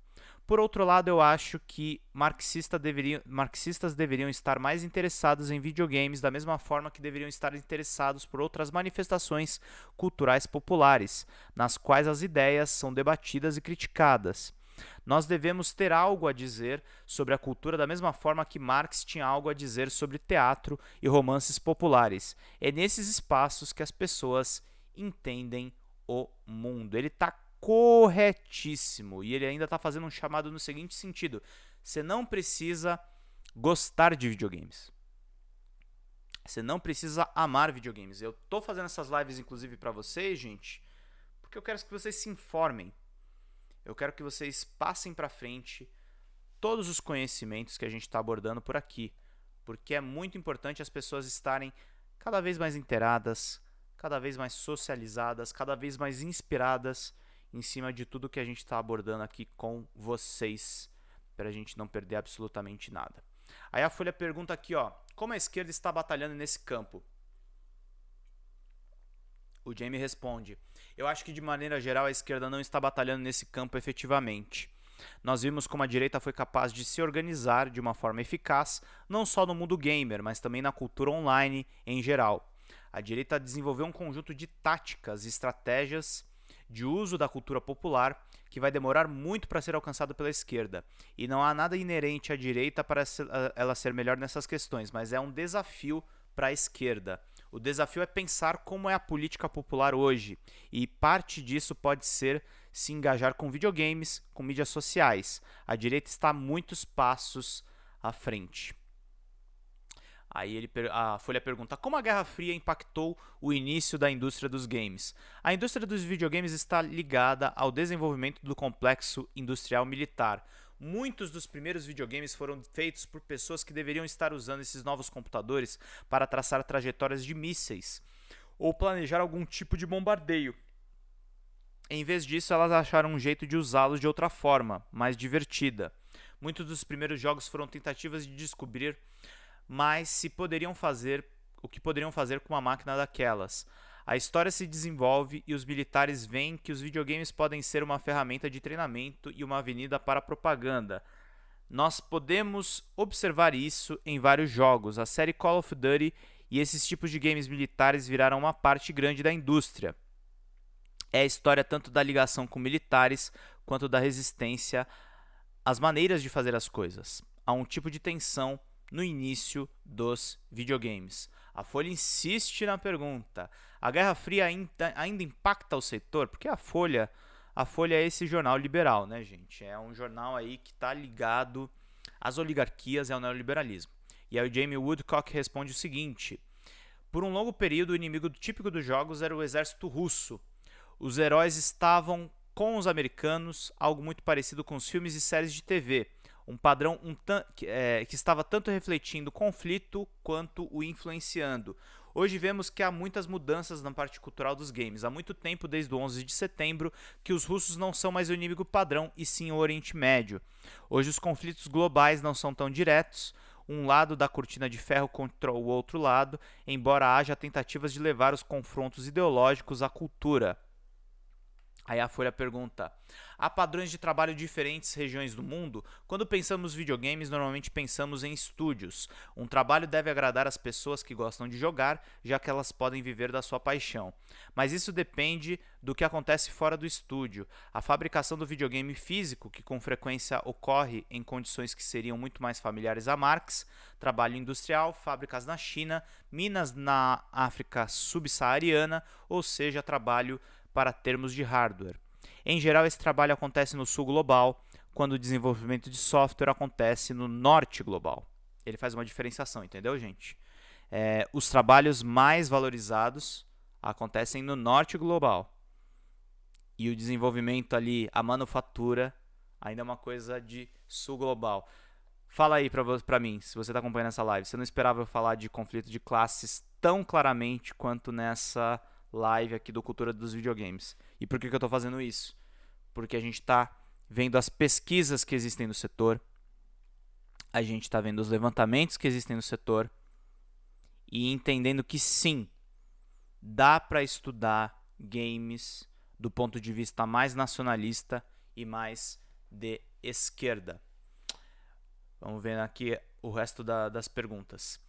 Por outro lado, eu acho que marxistas deveriam estar mais interessados em videogames da mesma forma que deveriam estar interessados por outras manifestações culturais populares, nas quais as ideias são debatidas e criticadas. Nós devemos ter algo a dizer sobre a cultura da mesma forma que Marx tinha algo a dizer sobre teatro e romances populares. É nesses espaços que as pessoas entendem o mundo. Ele está corretíssimo. E ele ainda está fazendo um chamado no seguinte sentido. Você não precisa gostar de videogames. Você não precisa amar videogames. Eu estou fazendo essas lives, inclusive, para vocês, gente, porque eu quero que vocês se informem. Eu quero que vocês passem para frente todos os conhecimentos que a gente está abordando por aqui. Porque é muito importante as pessoas estarem cada vez mais inteiradas, cada vez mais socializadas, cada vez mais inspiradas em cima de tudo que a gente está abordando aqui com vocês, para a gente não perder absolutamente nada. Aí a Folha pergunta aqui, ó, como a esquerda está batalhando nesse campo? O Jamie responde, eu acho que de maneira geral a esquerda não está batalhando nesse campo efetivamente. Nós vimos como a direita foi capaz de se organizar de uma forma eficaz, não só no mundo gamer, mas também na cultura online em geral. A direita desenvolveu um conjunto de táticas e estratégias de uso da cultura popular que vai demorar muito para ser alcançado pela esquerda. E não há nada inerente à direita para ela ser melhor nessas questões, mas é um desafio para a esquerda. O desafio é pensar como é a política popular hoje, e parte disso pode ser se engajar com videogames, com mídias sociais. A direita está muitos passos à frente. Aí a Folha pergunta, como a Guerra Fria impactou o início da indústria dos games? A indústria dos videogames está ligada ao desenvolvimento do complexo industrial militar. Muitos dos primeiros videogames foram feitos por pessoas que deveriam estar usando esses novos computadores para traçar trajetórias de mísseis ou planejar algum tipo de bombardeio. Em vez disso, elas acharam um jeito de usá-los de outra forma, mais divertida. Muitos dos primeiros jogos foram tentativas de descobrir o que poderiam fazer com uma máquina daquelas. A história se desenvolve e os militares veem que os videogames podem ser uma ferramenta de treinamento e uma avenida para a propaganda. Nós podemos observar isso em vários jogos. A série Call of Duty e esses tipos de games militares viraram uma parte grande da indústria. É a história tanto da ligação com militares quanto da resistência às maneiras de fazer as coisas. Há um tipo de tensão no início dos videogames. A Folha insiste na pergunta: a Guerra Fria ainda impacta o setor? Porque a Folha é esse jornal liberal, né, gente? É um jornal aí que está ligado às oligarquias e ao neoliberalismo. E aí o Jamie Woodcock responde o seguinte: por um longo período, o inimigo típico dos jogos era o exército russo. Os heróis estavam com os americanos, algo muito parecido com os filmes e séries de TV. Um padrão que estava tanto refletindo o conflito quanto o influenciando. Hoje vemos que há muitas mudanças na parte cultural dos games. Há muito tempo, desde o 11 de setembro, que os russos não são mais o inimigo padrão, e sim o Oriente Médio. Hoje os conflitos globais não são tão diretos, um lado da cortina de ferro contra o outro lado, embora haja tentativas de levar os confrontos ideológicos à cultura. Aí a Folha pergunta: há padrões de trabalho em diferentes regiões do mundo? Quando pensamos em videogames, normalmente pensamos em estúdios. Um trabalho deve agradar as pessoas que gostam de jogar, já que elas podem viver da sua paixão. Mas isso depende do que acontece fora do estúdio. A fabricação do videogame físico, que com frequência ocorre em condições que seriam muito mais familiares a Marx, trabalho industrial, fábricas na China, minas na África subsaariana, ou seja, trabalho para termos de hardware. Em geral, esse trabalho acontece no sul global, quando o desenvolvimento de software acontece no norte global. Ele faz uma diferenciação, entendeu, gente? Os trabalhos mais valorizados acontecem no norte global. E o desenvolvimento ali, a manufatura, ainda é uma coisa de sul global. Fala aí pra mim, se você está acompanhando essa live. Você não esperava eu falar de conflito de classes tão claramente quanto nessa live aqui do Cultura dos Videogames. E por que eu estou fazendo isso? Porque a gente está vendo as pesquisas que existem no setor, a gente está vendo os levantamentos que existem no setor e entendendo que sim, dá para estudar games do ponto de vista mais nacionalista e mais de esquerda. Vamos ver aqui o resto das perguntas.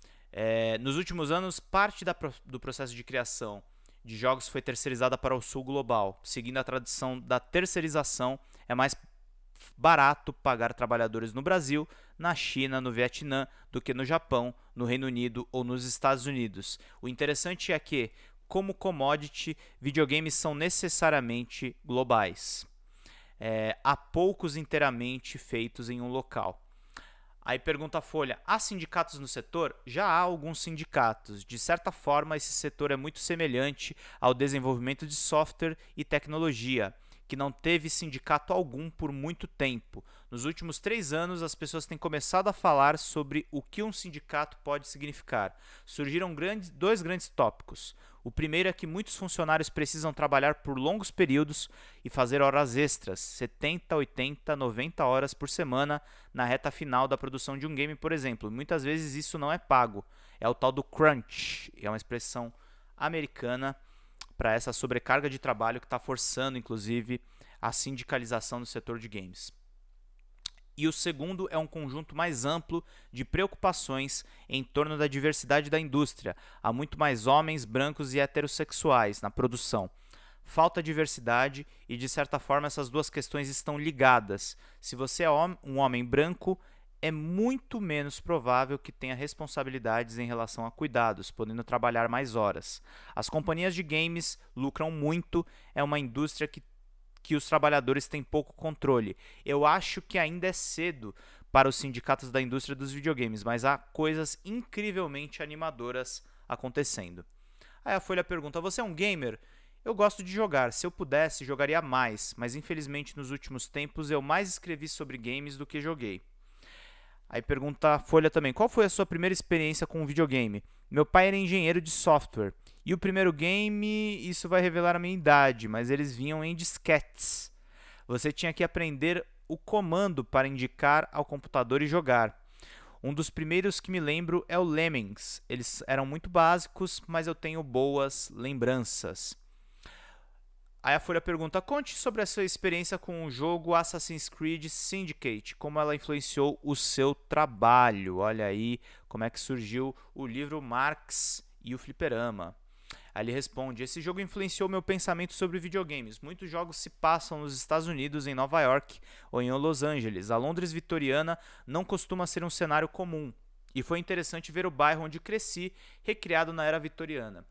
Nos últimos anos, parte do processo de criação de jogos foi terceirizada para o sul global. Seguindo a tradição da terceirização, é mais barato pagar trabalhadores no Brasil, na China, no Vietnã, do que no Japão, no Reino Unido ou nos Estados Unidos. O interessante é que, como commodity, videogames são necessariamente globais. Há poucos inteiramente feitos em um local. Aí pergunta a Folha: há sindicatos no setor? Já há alguns sindicatos. De certa forma, esse setor é muito semelhante ao desenvolvimento de software e tecnologia, que não teve sindicato algum por muito tempo. Nos últimos 3 anos, as pessoas têm começado a falar sobre o que um sindicato pode significar. Surgiram dois grandes tópicos. O primeiro é que muitos funcionários precisam trabalhar por longos períodos e fazer horas extras, 70, 80, 90 horas por semana, na reta final da produção de um game, por exemplo. Muitas vezes isso não é pago. É o tal do crunch, é uma expressão americana para essa sobrecarga de trabalho que está forçando, inclusive, a sindicalização do setor de games. E o segundo é um conjunto mais amplo de preocupações em torno da diversidade da indústria. Há muito mais homens, brancos e heterossexuais na produção. Falta diversidade e, de certa forma, essas duas questões estão ligadas. Se você é um homem branco, é muito menos provável que tenha responsabilidades em relação a cuidados, podendo trabalhar mais horas. As companhias de games lucram muito, é uma indústria que os trabalhadores têm pouco controle. Eu acho que ainda é cedo para os sindicatos da indústria dos videogames, mas há coisas incrivelmente animadoras acontecendo. Aí a Folha pergunta: você é um gamer? Eu gosto de jogar, se eu pudesse, jogaria mais, mas infelizmente nos últimos tempos eu mais escrevi sobre games do que joguei. Aí pergunta a Folha também: qual foi a sua primeira experiência com um videogame? Meu pai era engenheiro de software. E o primeiro game, isso vai revelar a minha idade, mas eles vinham em disquetes. Você tinha que aprender o comando para indicar ao computador e jogar. Um dos primeiros que me lembro é o Lemmings. Eles eram muito básicos, mas eu tenho boas lembranças. Aí a Folha pergunta: conte sobre a sua experiência com o jogo Assassin's Creed Syndicate, como ela influenciou o seu trabalho. Olha aí como é que surgiu o livro Marx e o Fliperama. Aí ele responde: esse jogo influenciou meu pensamento sobre videogames. Muitos jogos se passam nos Estados Unidos, em Nova York ou em Los Angeles. A Londres vitoriana não costuma ser um cenário comum. E foi interessante ver o bairro onde cresci recriado na era vitoriana.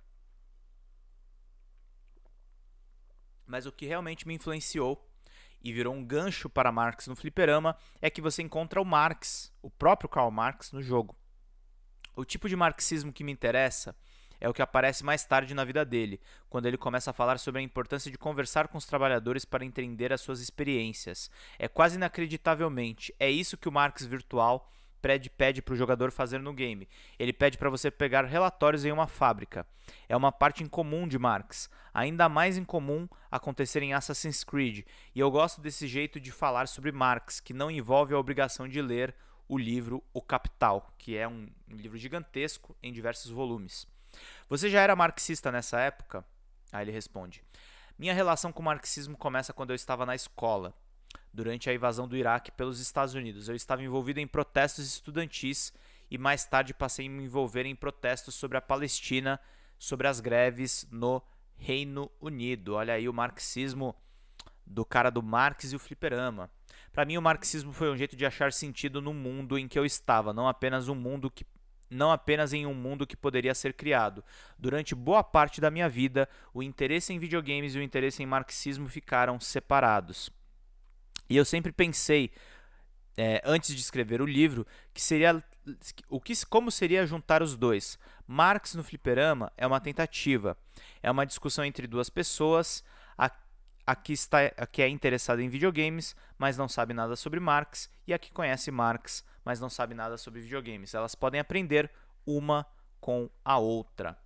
Mas o que realmente me influenciou e virou um gancho para Marx no fliperama é que você encontra o Marx, o próprio Karl Marx, no jogo. O tipo de marxismo que me interessa é o que aparece mais tarde na vida dele, quando ele começa a falar sobre a importância de conversar com os trabalhadores para entender as suas experiências. É quase inacreditavelmente, é isso que o Marx virtual pede para o jogador fazer no game. Ele pede para você pegar relatórios em uma fábrica. É uma parte incomum de Marx, ainda mais incomum acontecer em Assassin's Creed, e eu gosto desse jeito de falar sobre Marx, que não envolve a obrigação de ler o livro O Capital, que é um livro gigantesco em diversos volumes. Você já era marxista nessa época? Aí ele responde: minha relação com o marxismo começa quando eu estava na escola. Durante a invasão do Iraque pelos Estados Unidos, eu estava envolvido em protestos estudantis e mais tarde passei a me envolver em protestos sobre a Palestina, sobre as greves no Reino Unido. Olha aí o marxismo do cara do Marx e o fliperama. Para mim, o marxismo foi um jeito de achar sentido no mundo em que eu estava, não apenas em um mundo que poderia ser criado. Durante boa parte da minha vida, o interesse em videogames e o interesse em marxismo ficaram separados. E eu sempre pensei, antes de escrever o livro, como seria juntar os dois. Marx no fliperama é uma tentativa, é uma discussão entre duas pessoas, a que é interessada em videogames, mas não sabe nada sobre Marx, e a que conhece Marx, mas não sabe nada sobre videogames. Elas podem aprender uma com a outra.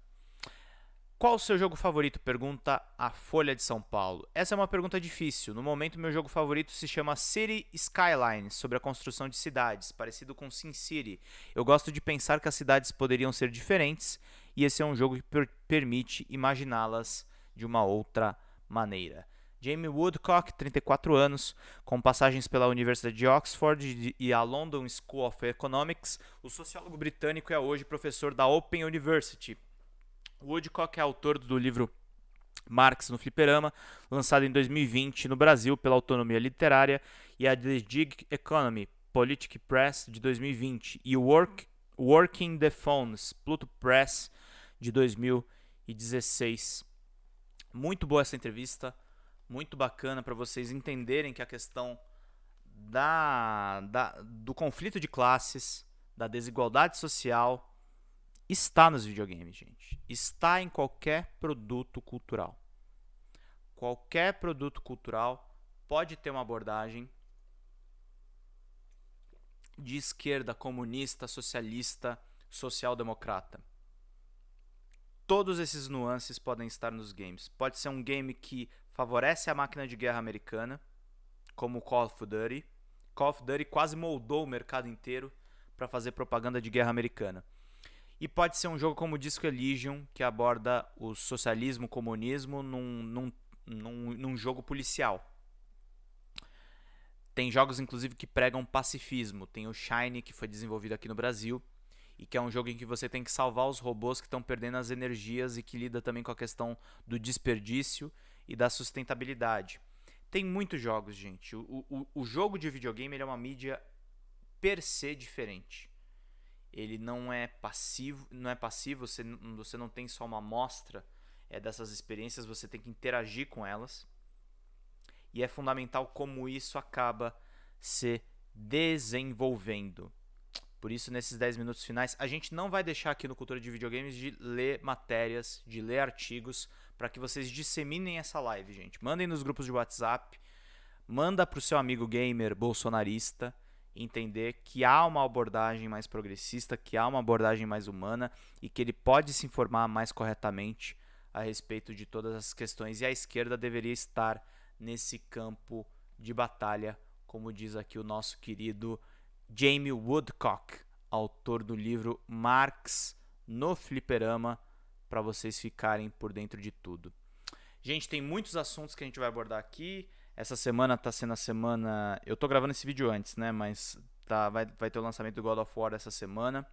Qual o seu jogo favorito? Pergunta a Folha de São Paulo. Essa é uma pergunta difícil. No momento, meu jogo favorito se chama City Skylines, sobre a construção de cidades, parecido com SimCity. Eu gosto de pensar que as cidades poderiam ser diferentes, e esse é um jogo que permite imaginá-las de uma outra maneira. Jamie Woodcock, 34 anos, com passagens pela Universidade de Oxford e a London School of Economics, o sociólogo britânico é hoje professor da Open University. Woodcock é autor do livro Marx no Fliperama, lançado em 2020 no Brasil pela Autonomia Literária, e a The Gig Economy, Politic Press, de 2020, e o Working the Phones, Pluto Press, de 2016. Muito boa essa entrevista, muito bacana para vocês entenderem que a questão do conflito de classes, da desigualdade social, está nos videogames, gente. Está em qualquer produto cultural. Qualquer produto cultural pode ter uma abordagem de esquerda, comunista, socialista, social-democrata. Todos esses nuances podem estar nos games. Pode ser um game que favorece a máquina de guerra americana, como Call of Duty. Call of Duty quase moldou o mercado inteiro para fazer propaganda de guerra americana. E pode ser um jogo como Disco Elysium, que aborda o socialismo, o comunismo num jogo policial. Tem jogos, inclusive, que pregam pacifismo. Tem o Shine, que foi desenvolvido aqui no Brasil, e que é um jogo em que você tem que salvar os robôs que estão perdendo as energias e que lida também com a questão do desperdício e da sustentabilidade. Tem muitos jogos, gente. O jogo de videogame ele é uma mídia per se diferente. Ele não é passivo, você não tem só uma amostra dessas experiências, você tem que interagir com elas. E é fundamental como isso acaba se desenvolvendo. Por isso, nesses 10 minutos finais, a gente não vai deixar aqui no Cultura de Videogames de ler matérias, de ler artigos, para que vocês disseminem essa live, gente. Mandem nos grupos de WhatsApp, manda para o seu amigo gamer bolsonarista entender que há uma abordagem mais progressista, que há uma abordagem mais humana e que ele pode se informar mais corretamente a respeito de todas as questões. E a esquerda deveria estar nesse campo de batalha, como diz aqui o nosso querido Jamie Woodcock, autor do livro Marx no Fliperama, para vocês ficarem por dentro de tudo. Gente, tem muitos assuntos que a gente vai abordar aqui. Essa semana tá sendo a semana... Eu tô gravando esse vídeo antes, né? Mas vai ter o lançamento do God of War essa semana.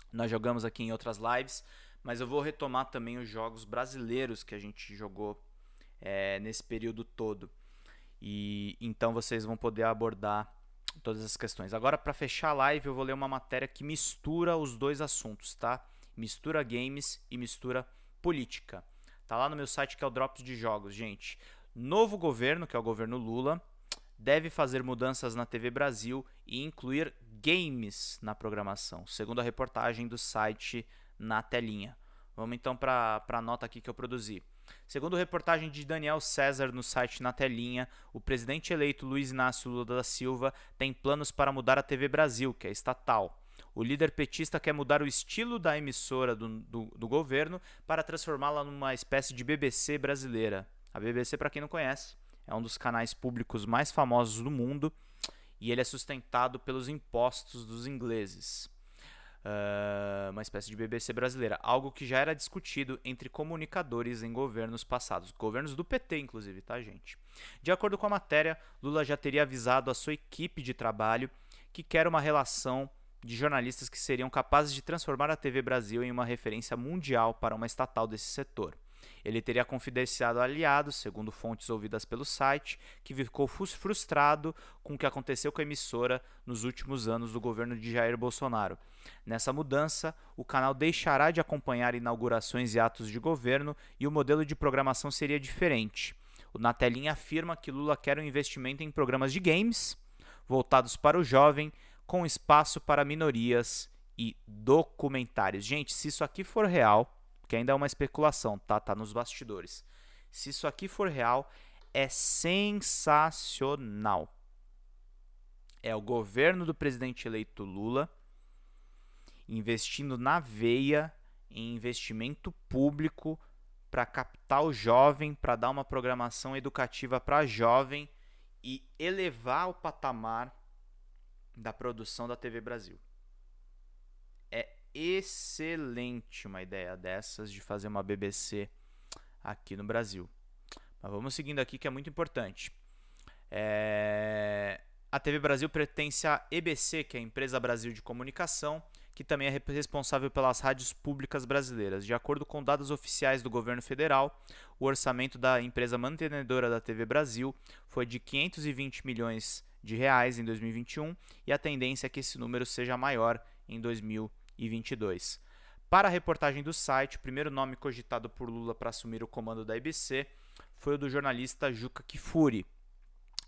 Nós jogamos aqui em outras lives, mas eu vou retomar também os jogos brasileiros que a gente jogou nesse período todo. E então vocês vão poder abordar todas as questões. Agora, para fechar a live, eu vou ler uma matéria que mistura os dois assuntos, tá? Mistura games e mistura política. Tá lá no meu site, que é o Drops de Jogos, gente. Novo governo, que é o governo Lula, deve fazer mudanças na TV Brasil e incluir games na programação, segundo a reportagem do site Na Telinha. Vamos então para a nota aqui que eu produzi. Segundo a reportagem de Daniel César no site Na Telinha, o presidente eleito Luiz Inácio Lula da Silva tem planos para mudar a TV Brasil, que é estatal. O líder petista quer mudar o estilo da emissora do governo para transformá-la numa espécie de BBC brasileira. A BBC, para quem não conhece, é um dos canais públicos mais famosos do mundo e ele é sustentado pelos impostos dos ingleses. Uma espécie de BBC brasileira, algo que já era discutido entre comunicadores em governos passados, governos do PT inclusive, tá, gente? De acordo com a matéria, Lula já teria avisado a sua equipe de trabalho que quer uma relação de jornalistas que seriam capazes de transformar a TV Brasil em uma referência mundial para uma estatal desse setor. Ele teria confidenciado aliados, segundo fontes ouvidas pelo site, que ficou frustrado com o que aconteceu com a emissora nos últimos anos do governo de Jair Bolsonaro. Nessa mudança, o canal deixará de acompanhar inaugurações e atos de governo e o modelo de programação seria diferente. O Na Telinha afirma que Lula quer um investimento em programas de games voltados para o jovem, com espaço para minorias e documentários. Gente, se isso aqui for real, que ainda é uma especulação, tá? Tá nos bastidores. Se isso aqui for real, é sensacional. É o governo do presidente eleito Lula investindo na veia em investimento público para captar o jovem, para dar uma programação educativa para jovem e elevar o patamar da produção da TV Brasil. É excelente uma ideia dessas de fazer uma BBC aqui no Brasil. Mas vamos seguindo aqui, que é muito importante. A TV Brasil pertence à EBC, que é a Empresa Brasil de Comunicação, que também é responsável pelas rádios públicas brasileiras. De acordo com dados oficiais do governo federal, o orçamento da empresa mantenedora da TV Brasil foi de 520 milhões de reais em 2021 e a tendência é que esse número seja maior em 2022. Para a reportagem do site, o primeiro nome cogitado por Lula para assumir o comando da EBC foi o do jornalista Juca Kfouri.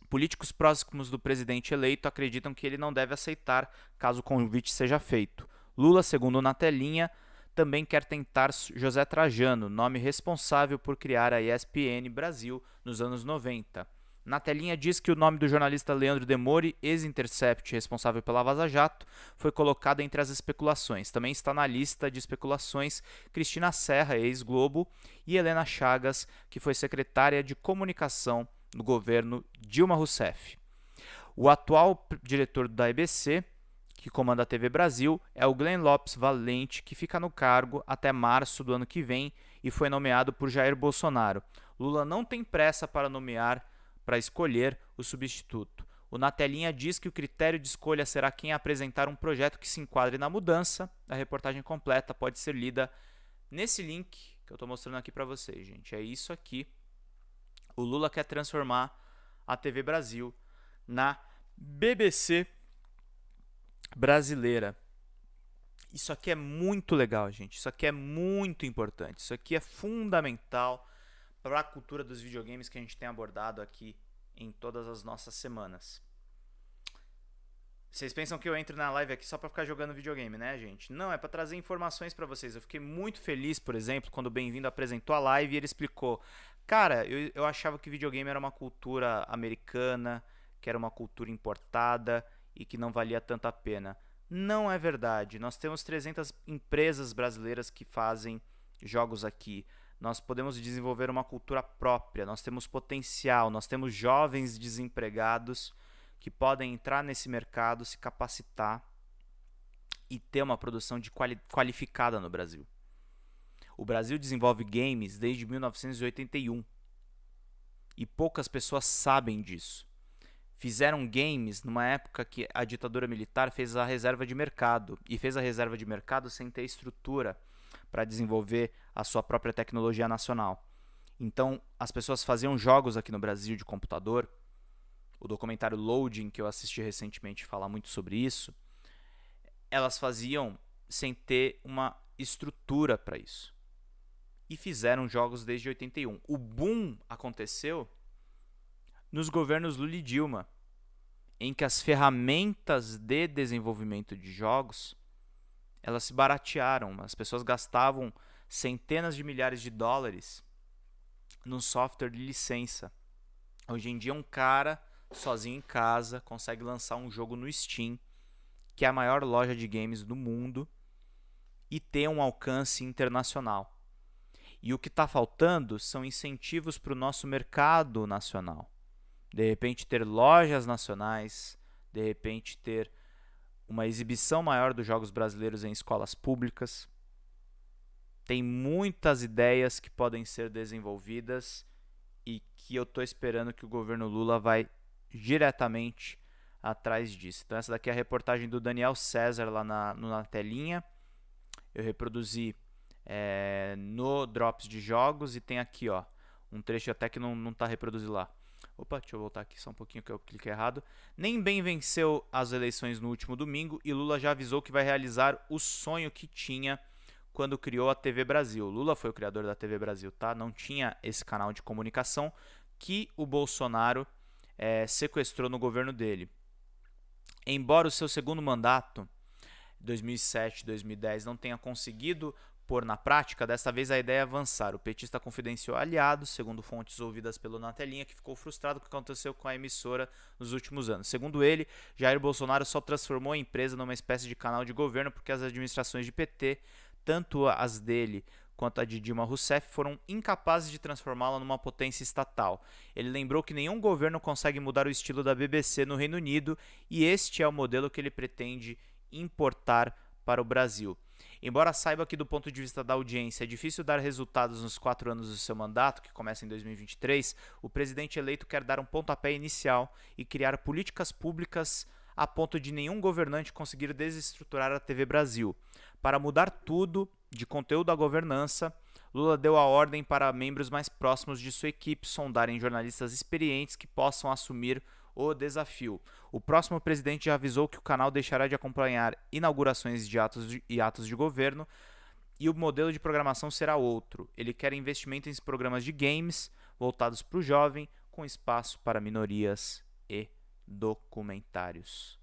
Políticos próximos do presidente eleito acreditam que ele não deve aceitar caso o convite seja feito. Lula, segundo Na Telinha, também quer tentar José Trajano, nome responsável por criar a ESPN Brasil nos anos 90. Na Telinha diz que o nome do jornalista Leandro Demore, ex-Intercept, responsável pela Vaza Jato, foi colocado entre as especulações. Também está na lista de especulações Cristina Serra, ex-Globo, e Helena Chagas, que foi secretária de comunicação no governo Dilma Rousseff. O atual diretor da EBC, que comanda a TV Brasil, é o Glenn Lopes Valente, que fica no cargo até março do ano que vem e foi nomeado por Jair Bolsonaro. Lula não tem pressa para escolher o substituto. O Na Telinha diz que o critério de escolha será quem apresentar um projeto que se enquadre na mudança. A reportagem completa pode ser lida nesse link que eu estou mostrando aqui para vocês, gente. É isso aqui. O Lula quer transformar a TV Brasil na BBC brasileira. Isso aqui é muito legal, gente. Isso aqui é muito importante. Isso aqui é fundamental para a cultura dos videogames que a gente tem abordado aqui em todas as nossas semanas. Vocês pensam que eu entro na live aqui só pra ficar jogando videogame, né, gente? Não, é pra trazer informações pra vocês. Eu fiquei muito feliz, por exemplo, quando o Bem-vindo apresentou a live e ele explicou. Cara, eu achava que videogame era uma cultura americana, que era uma cultura importada e que não valia tanto a pena. Não é verdade. Nós temos 300 empresas brasileiras que fazem jogos aqui. Nós podemos desenvolver uma cultura própria, nós temos potencial, nós temos jovens desempregados que podem entrar nesse mercado, se capacitar e ter uma produção qualificada no Brasil. O Brasil desenvolve games desde 1981 e poucas pessoas sabem disso. Fizeram games numa época que a ditadura militar fez a reserva de mercado e fez a reserva de mercado sem ter estrutura para desenvolver a sua própria tecnologia nacional. Então, as pessoas faziam jogos aqui no Brasil de computador. O documentário Loading, que eu assisti recentemente, fala muito sobre isso. Elas faziam sem ter uma estrutura para isso. E fizeram jogos desde 81. O boom aconteceu nos governos Lula e Dilma, em que as ferramentas de desenvolvimento de jogos elas se baratearam. As pessoas gastavam centenas de milhares de dólares num software de licença. Hoje em dia um cara sozinho em casa consegue lançar um jogo no Steam, que é a maior loja de games do mundo, e ter um alcance internacional. E o que está faltando são incentivos para o nosso mercado nacional. De repente ter lojas nacionais, de repente ter uma exibição maior dos jogos brasileiros em escolas públicas. Tem muitas ideias que podem ser desenvolvidas e que eu estou esperando que o governo Lula vai diretamente atrás disso. Então essa daqui é a reportagem do Daniel César lá na telinha. Eu reproduzi no Drops de Jogos e tem aqui ó, um trecho até que não está reproduzido lá. Opa, deixa eu voltar aqui só um pouquinho que eu cliquei errado. Nem bem venceu as eleições no último domingo e Lula já avisou que vai realizar o sonho que tinha quando criou a TV Brasil. Lula foi o criador da TV Brasil, tá? Não tinha esse canal de comunicação que o Bolsonaro sequestrou no governo dele. Embora o seu segundo mandato, 2007-2010, não tenha conseguido pôr na prática, desta vez a ideia é avançar. O petista confidenciou aliados, segundo fontes ouvidas pelo Na Telinha, que ficou frustrado com o que aconteceu com a emissora nos últimos anos. Segundo ele, Jair Bolsonaro só transformou a empresa numa espécie de canal de governo porque as administrações de PT, tanto as dele quanto a de Dilma Rousseff, foram incapazes de transformá-la numa potência estatal. Ele lembrou que nenhum governo consegue mudar o estilo da BBC no Reino Unido e este é o modelo que ele pretende importar para o Brasil. Embora saiba que do ponto de vista da audiência é difícil dar resultados nos 4 anos do seu mandato, que começa em 2023, o presidente eleito quer dar um pontapé inicial e criar políticas públicas a ponto de nenhum governante conseguir desestruturar a TV Brasil. Para mudar tudo de conteúdo à governança, Lula deu a ordem para membros mais próximos de sua equipe sondarem jornalistas experientes que possam assumir o desafio. O próximo presidente já avisou que o canal deixará de acompanhar inaugurações de atos de governo e o modelo de programação será outro. Ele quer investimento em programas de games voltados para o jovem, com espaço para minorias e documentários.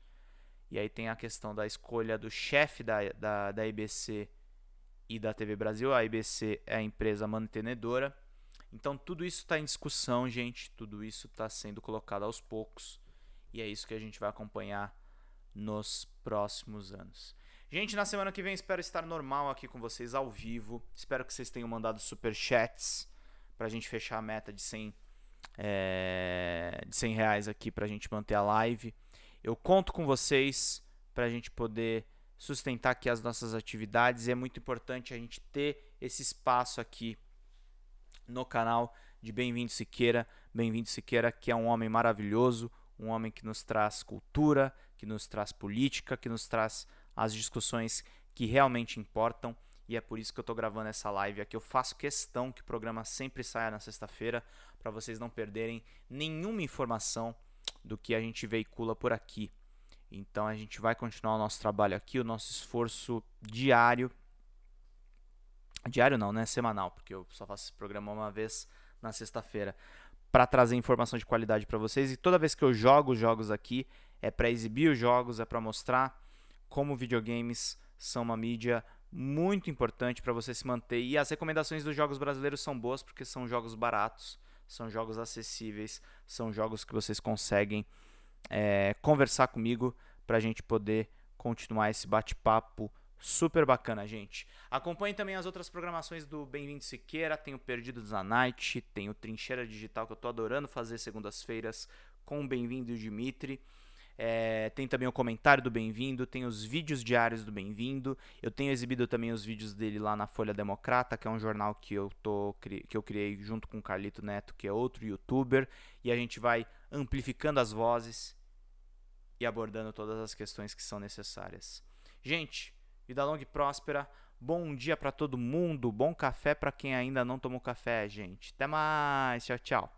E aí tem a questão da escolha do chefe da IBC e da TV Brasil. A IBC é a empresa mantenedora. Então tudo isso está em discussão, gente. Tudo isso está sendo colocado aos poucos. E é isso que a gente vai acompanhar nos próximos anos. Gente, na semana que vem espero estar normal aqui com vocês ao vivo. Espero que vocês tenham mandado superchats para a gente fechar a meta de 100 reais aqui para a gente manter a live. Eu conto com vocês para a gente poder sustentar aqui as nossas atividades. E é muito importante a gente ter esse espaço aqui no canal de Bem-vindo Siqueira. Bem-vindo Siqueira, que é um homem maravilhoso, um homem que nos traz cultura, que nos traz política, que nos traz as discussões que realmente importam. E é por isso que eu estou gravando essa live aqui. Eu faço questão que o programa sempre saia na sexta-feira, para vocês não perderem nenhuma informação do que a gente veicula por aqui. Então a gente vai continuar o nosso trabalho aqui, o nosso esforço diário. Diário não, né? Semanal, porque eu só faço esse programa uma vez na sexta-feira, para trazer informação de qualidade para vocês. E toda vez que eu jogo jogos aqui, é para exibir os jogos, é para mostrar como videogames são uma mídia muito importante para você se manter. E as recomendações dos jogos brasileiros são boas porque são jogos baratos, são jogos acessíveis, são jogos que vocês conseguem conversar comigo para a gente poder continuar esse bate-papo super bacana, gente. Acompanhe também as outras programações do Bem-vindo Siqueira, tem o Perdidos na Night, tem o Trincheira Digital, que eu tô adorando fazer segundas-feiras com o Bem-vindo e o Dimitri. Tem também o comentário do Bem-vindo, tem os vídeos diários do Bem-vindo. Eu tenho exibido também os vídeos dele lá na Folha Democrata, que é um jornal que eu criei junto com o Carlito Neto, que é outro youtuber, e a gente vai amplificando as vozes e abordando todas as questões que são necessárias. Gente, vida longa e próspera. Bom dia para todo mundo, bom café para quem ainda não tomou café, gente. Até mais, tchau, tchau.